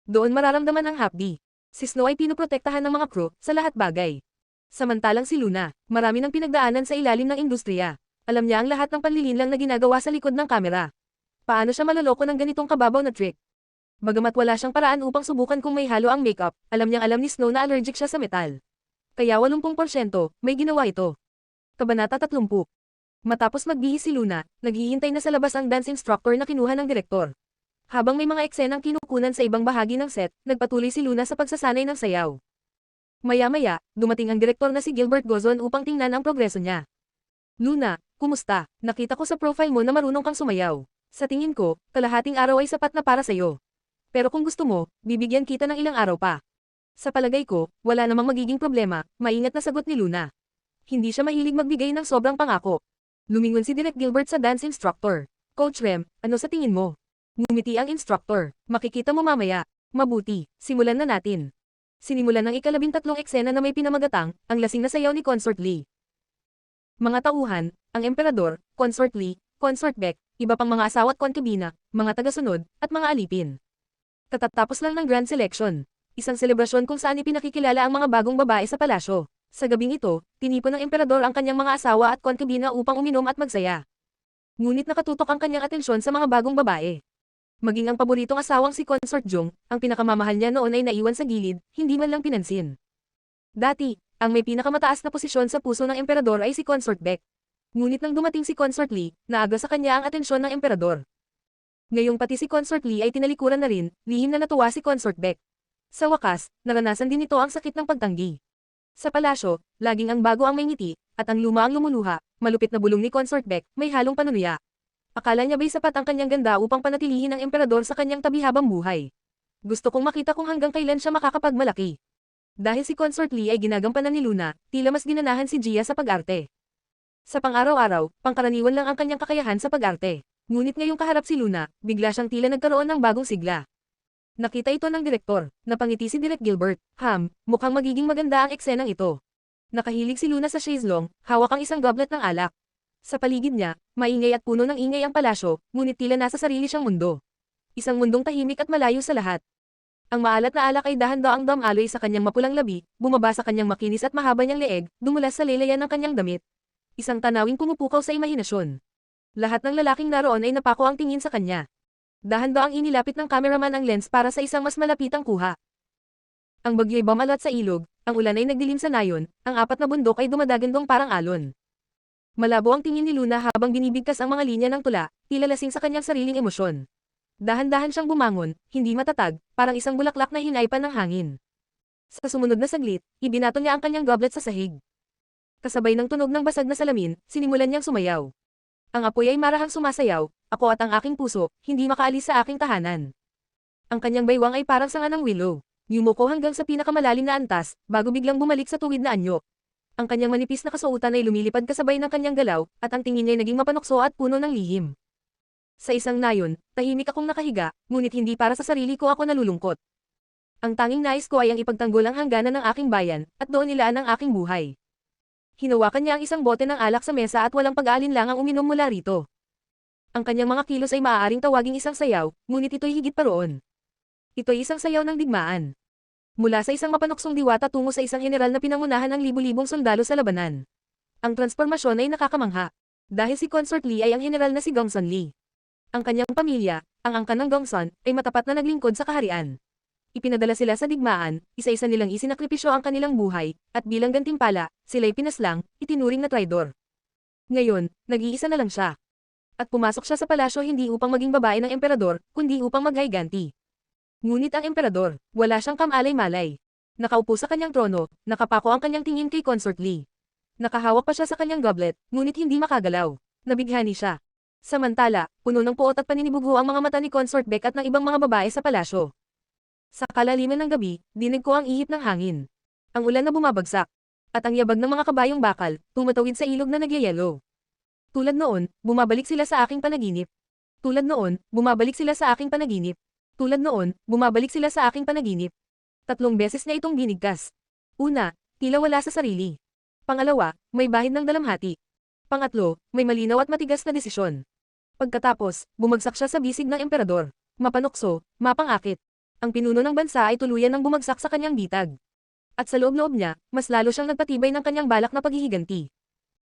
A: doon mararamdaman ang hapdi. Si Snow ay pinoprotektahan ng mga crew sa lahat bagay. Samantalang si Luna, marami ng pinagdaanan sa ilalim ng industriya. Alam niya ang lahat ng panlilinlang na ginagawa sa likod ng kamera. Paano siya maloloko ng ganitong kababaw na trick? Bagamat wala siyang paraan upang subukan kung may halo ang makeup, alam niyang alam ni Snow na allergic siya sa metal. Kaya 80% may ginawa ito. Kabanata 30. Matapos magbihis si Luna, naghihintay na sa labas ang dance instructor na kinuha ng direktor. Habang may mga eksenang kinukunan sa ibang bahagi ng set, nagpatuloy si Luna sa pagsasanay ng sayaw. Maya-maya, dumating ang direktor na si Gilbert Gozon upang tingnan ang progreso niya. Luna, kumusta? Nakita ko sa profile mo na marunong kang sumayaw. Sa tingin ko, kalahating araw ay sapat na para sa'yo. Pero kung gusto mo, bibigyan kita ng ilang araw pa. Sa palagay ko, wala namang magiging problema, maingat na sagot ni Luna. Hindi siya mahilig magbigay ng sobrang pangako. Lumingon si Direk Gilbert sa dance instructor. Coach Rem, ano sa tingin mo? Ngumiti ang instructor. Makikita mo mamaya. Mabuti, simulan na natin. Sinimulan ng ika-13 eksena na may pinamagatang, ang lasing na sayaw ni Consort Lee. Mga tauhan, ang emperador, Consort Lee, Consort Beck, iba pang mga asawa at konkubina, mga tagasunod, at mga alipin. Katatapos lang ng grand selection. Isang selebrasyon kung saan ipinakikilala ang mga bagong babae sa palasyo. Sa gabing ito, tinipon ng emperador ang kanyang mga asawa at konkubina upang uminom at magsaya. Ngunit nakatutok ang kanyang atensyon sa mga bagong babae. Maging ang paboritong asawang si Consort Jung, ang pinakamamahal niya noon ay naiwan sa gilid, hindi man lang pinansin. Dati, ang may pinakamataas na posisyon sa puso ng emperador ay si Consort Beck. Ngunit nang dumating si Consort Lee, naaga sa kanya ang atensyon ng emperador. Ngayong pati si Consort Lee ay tinalikuran na rin, lihim na natuwa si Consort Beck. Sa wakas, naranasan din ito ang sakit ng pagtanggi. Sa palasyo, laging ang bago ang may ngiti, at ang luma ang lumuluha, malupit na bulong ni Consort Beck, may halong panunuya. Akala niya ba'y sapat ang kanyang ganda upang panatilihin ang emperador sa kanyang tabi habang buhay? Gusto kong makita kung hanggang kailan siya makakapagmalaki. Dahil si Consort Lee ay ginagampanan ni Luna, tila mas ginanahan si Gia sa pag-arte. Sa pang-araw-araw, pangkaraniwan lang ang kanyang kakayahan sa pag-arte. Ngunit ngayong kaharap si Luna, bigla siyang tila nagkaroon ng bagong sigla. Nakita ito ng direktor, napangiti si Direk Gilbert. Mukhang magiging maganda ang eksenang ito. Nakahilig si Luna sa chaise-longue, hawak ang isang goblet ng alak. Sa paligid niya, maingay at puno ng ingay ang palasyo, ngunit tila nasa sarili siyang mundo. Isang mundong tahimik at malayo sa lahat. Ang maalat na alak ay dahan-daang damaloy sa kanyang mapulang labi, bumaba sa kanyang makinis at mahaba niyang leeg, dumulas sa lelayan ng kanyang damit. Isang tanawing pumupukaw sa imahinasyon. Lahat ng lalaking naroon ay napako ang tingin sa kanya. Dahan-daang inilapit ng cameraman ang lens para sa isang mas malapitang kuha. Ang bagyo'y bumalat sa ilog, ang ulan ay nagdilim sa nayon, ang apat na bundok ay dumadagandong parang alon. Malabo ang tingin ni Luna habang binibigkas ang mga linya ng tula, tila lasing sa kanyang sariling emosyon. Dahan-dahan siyang bumangon, hindi matatag, parang isang bulaklak na hinaypan ng hangin. Sa sumunod na saglit, ibinato niya ang kanyang goblet sa sahig. Kasabay ng tunog ng basag na salamin, sinimulan niyang sumayaw. Ang apoy ay marahang sumasayaw, ako at ang aking puso, hindi makaalis sa aking tahanan. Ang kanyang baywang ay parang sanga ng willow. Yumuko hanggang sa pinakamalalim na antas, bago biglang bumalik sa tuwid na anyo. Ang kanyang manipis na kasuotan ay lumilipad kasabay ng kanyang galaw, at ang tingin niya ay naging mapanukso at puno ng lihim. Sa isang nayon, tahimik akong nakahiga, ngunit hindi para sa sarili ko ako nalulungkot. Ang tanging nais ko ay ang ipagtanggol ang hangganan ng aking bayan, at doon nilaan ang aking buhay. Hinawakan niya ang isang bote ng alak sa mesa at walang pag-aalinlangang uminom mula rito. Ang kanyang mga kilos ay maaaring tawaging isang sayaw, ngunit ito'y higit pa roon. Ito'y isang sayaw ng digmaan. Mula sa isang mapanuksong diwata tungo sa isang general na pinangunahan ng libu-libong sundalo sa labanan. Ang transformasyon ay nakakamangha. Dahil si Consort Lee ay ang general na si Gongsun Lee. Ang kanyang pamilya, ang angkan ng Gongsun, ay matapat na naglingkod sa kaharian. Ipinadala sila sa digmaan, isa-isa nilang isinakripisyo ang kanilang buhay, at bilang gantimpala, sila'y pinaslang, itinuring na traidor. Ngayon, nag-iisa na lang siya. At pumasok siya sa palasyo hindi upang maging babae ng emperador, kundi upang maghayganti. Ngunit ang emperador, wala siyang kamalay-malay. Nakaupo sa kanyang trono, nakapako ang kanyang tingin kay Consort Lee. Nakahawak pa siya sa kanyang goblet, ngunit hindi makagalaw. Nabighani siya. Samantala, puno ng puot at paninibugho ang mga mata ni Consort Beck at ng ibang mga babae sa palasyo. Sa kalaliman ng gabi, dinig ko ang ihip ng hangin. Ang ulan na bumabagsak. At ang yabag ng mga kabayong bakal, tumatawid sa ilog na nagyayelo. Tulad noon, bumabalik sila sa aking panaginip. Tulad noon, bumabalik sila sa aking panaginip. Tulad noon, bumabalik sila sa aking panaginip. 3 beses niya itong binigkas. Una, tila wala sa sarili. Pangalawa, may bahid ng dalamhati. Pangatlo, may malinaw at matigas na desisyon. Pagkatapos, bumagsak siya sa bisig ng emperador. Mapanukso, mapangakit. Ang pinuno ng bansa ay tuluyan ng bumagsak sa kanyang bitag. At sa loob-loob niya, mas lalo siyang nagpatibay ng kanyang balak na paghihiganti.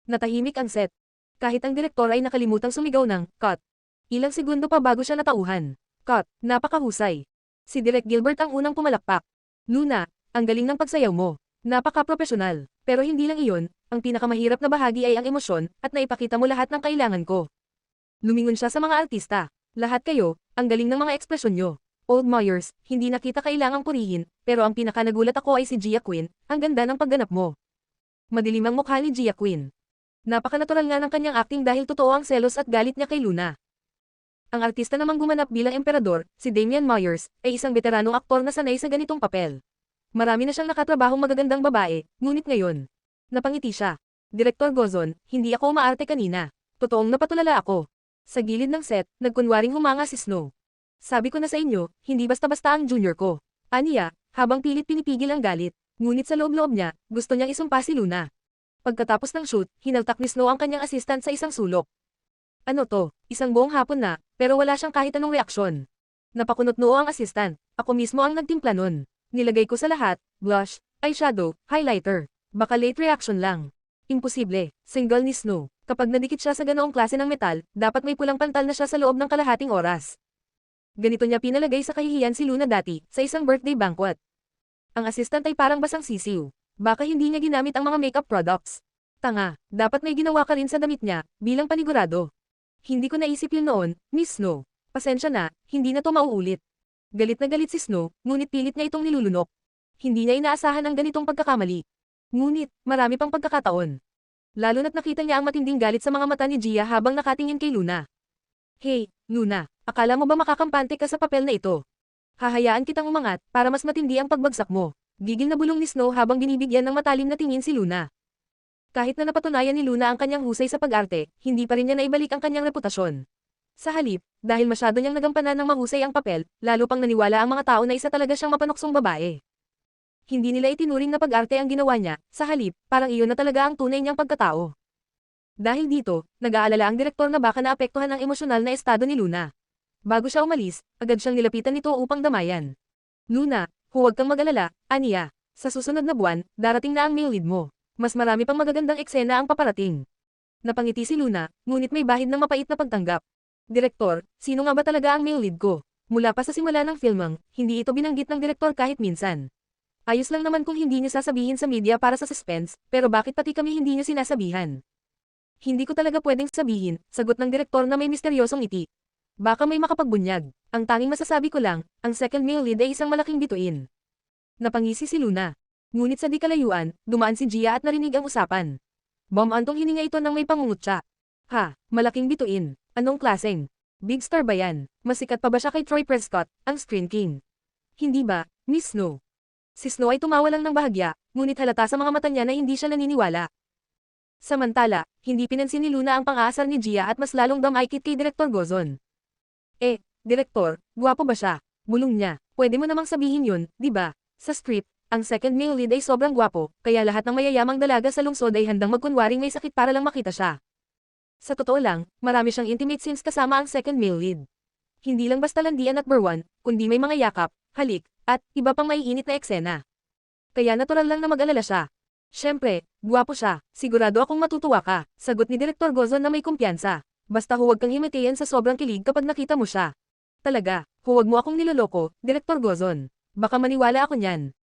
A: Natahimik ang set. Kahit ang direktor ay nakalimutang sumigaw ng, "Cut." Ilang segundo pa bago siya natauhan. "Cut, napakahusay." Si Direk Gilbert ang unang pumalakpak. "Luna, ang galing ng pagsayaw mo. Napaka-profesional." Pero hindi lang iyon, ang pinakamahirap na bahagi ay ang emosyon, at naipakita mo lahat ng kailangan ko. Lumingon siya sa mga artista. Lahat kayo, ang galing ng mga ekspresyon nyo. Old Myers, hindi na kita kailangang purihin, pero ang pinakanagulat ako ay si Gia Quinn, ang ganda ng pagganap mo. Madilim ang mukha ni Gia Quinn. Napakanatural nga ng kanyang acting dahil totoo ang selos at galit niya kay Luna. Ang artista namang gumanap bilang emperador, si Damian Myers, ay isang veteranong aktor na sanay sa ganitong papel. Marami na siyang nakatrabahong magagandang babae, ngunit ngayon. Napangiti siya. Direktor Gozon, hindi ako umaarte kanina. Totoong napatulala ako. Sa gilid ng set, nagkunwaring humanga si Snow. Sabi ko na sa inyo, hindi basta-basta ang junior ko. Aniya, habang pilit pinipigil ang galit. Ngunit sa loob-loob niya, gusto niyang isumpa si Luna. Pagkatapos ng shoot, hinaltak ni Snow ang kanyang assistant sa isang sulok. Ano to? Isang buong hapon na, pero wala siyang kahit anong reaksyon. Napakunot noo ang assistant. Ako mismo ang nagtimpla nun. Nilagay ko sa lahat, blush, eyeshadow, highlighter. Baka late reaction lang. Imposible, single ni Snow. Kapag nadikit siya sa ganoong klase ng metal, dapat may pulang pantal na siya sa loob ng kalahating oras. Ganito niya pinalagay sa kahihiyan si Luna dati, sa isang birthday banquet. Ang assistant ay parang basang sisiw. Baka hindi niya ginamit ang mga makeup products. Tanga, dapat may ginawa ka rin sa damit niya, bilang panigurado. Hindi ko naisip yun noon, Miss Snow. Pasensya na, hindi na to mauulit. Galit na galit si Snow, ngunit pilit niya itong nilulunok. Hindi niya inaasahan ang ganitong pagkakamali. Ngunit, marami pang pagkakataon. Lalo na't nakita niya ang matinding galit sa mga mata ni Gia habang nakatingin kay Luna. Hey, Luna, akala mo ba makakampante ka sa papel na ito? Hahayaan kitang umangat, para mas matindi ang pagbagsak mo. Gigil na bulong ni Snow habang binibigyan ng matalim na tingin si Luna. Kahit na napatunayan ni Luna ang kanyang husay sa pag-arte, hindi pa rin niya naibalik ang kanyang reputasyon. Sa halip, dahil masyado niyang nagampanan ng mahusay ang papel, lalo pang naniwala ang mga tao na isa talaga siyang mapanuksong babae. Hindi nila itinuring na pag-arte ang ginawa niya, sa halip, parang iyon na talaga ang tunay niyang pagkatao. Dahil dito, nag-aalala ang direktor na baka naapektuhan ang emosyonal na estado ni Luna. Bago siya umalis, agad siyang nilapitan nito upang damayan. Luna, huwag kang mag-alala, Aniya. Sa susunod na buwan, darating na ang male lead mo. Mas marami pang magagandang eksena ang paparating. Napangiti si Luna, ngunit may bahid ng mapait na pagtanggap. Direktor, sino nga ba talaga ang male lead ko? Mula pa sa simula ng filmang, hindi ito binanggit ng direktor kahit minsan. Ayos lang naman kung hindi niyo sasabihin sa media para sa suspense, pero bakit pati kami hindi niyo sinasabihan? Hindi ko talaga pwedeng sabihin, sagot ng direktor na may misteryosong ngiti. Baka may makapagbunyag. Ang tanging masasabi ko lang, ang second male lead ay isang malaking bituin. Napangisi si Luna. Ngunit sa di kalayuan, dumaan si Gia at narinig ang usapan. Bamantong hininga ito ng may pangungutya. Ha, malaking bituin. Anong klaseng? Big star ba yan? Masikat pa ba siya kay Troy Prescott, ang Screen King? Hindi ba, Miss Snow? Si Snow ay tumawa lang ng bahagya, ngunit halata sa mga mata niya na hindi siya naniniwala. Samantala, hindi pinansin ni Luna ang pang-aasar ni Gia at mas lalong damaykit kay Direktor Gozon. Direktor, guwapo ba siya? Bulong niya. Pwede mo namang sabihin yun, di ba? Sa script, ang second male lead ay sobrang guwapo, kaya lahat ng mayayamang dalaga sa lungsod ay handang magkunwaring may sakit para lang makita siya. Sa totoo lang, marami siyang intimate scenes kasama ang second male lead. Hindi lang basta landian at berwan, kundi may mga yakap, halik, at iba pang maiinit na eksena. Kaya natural lang na mag-alala siya. Siyempre, guwapo siya, sigurado akong matutuwa ka, sagot ni Direktor Gozon na may kumpiyansa. Basta huwag kang himatayan sa sobrang kilig kapag nakita mo siya. Talaga, huwag mo akong niloloko, Direktor Gozon. Baka maniwala ako niyan.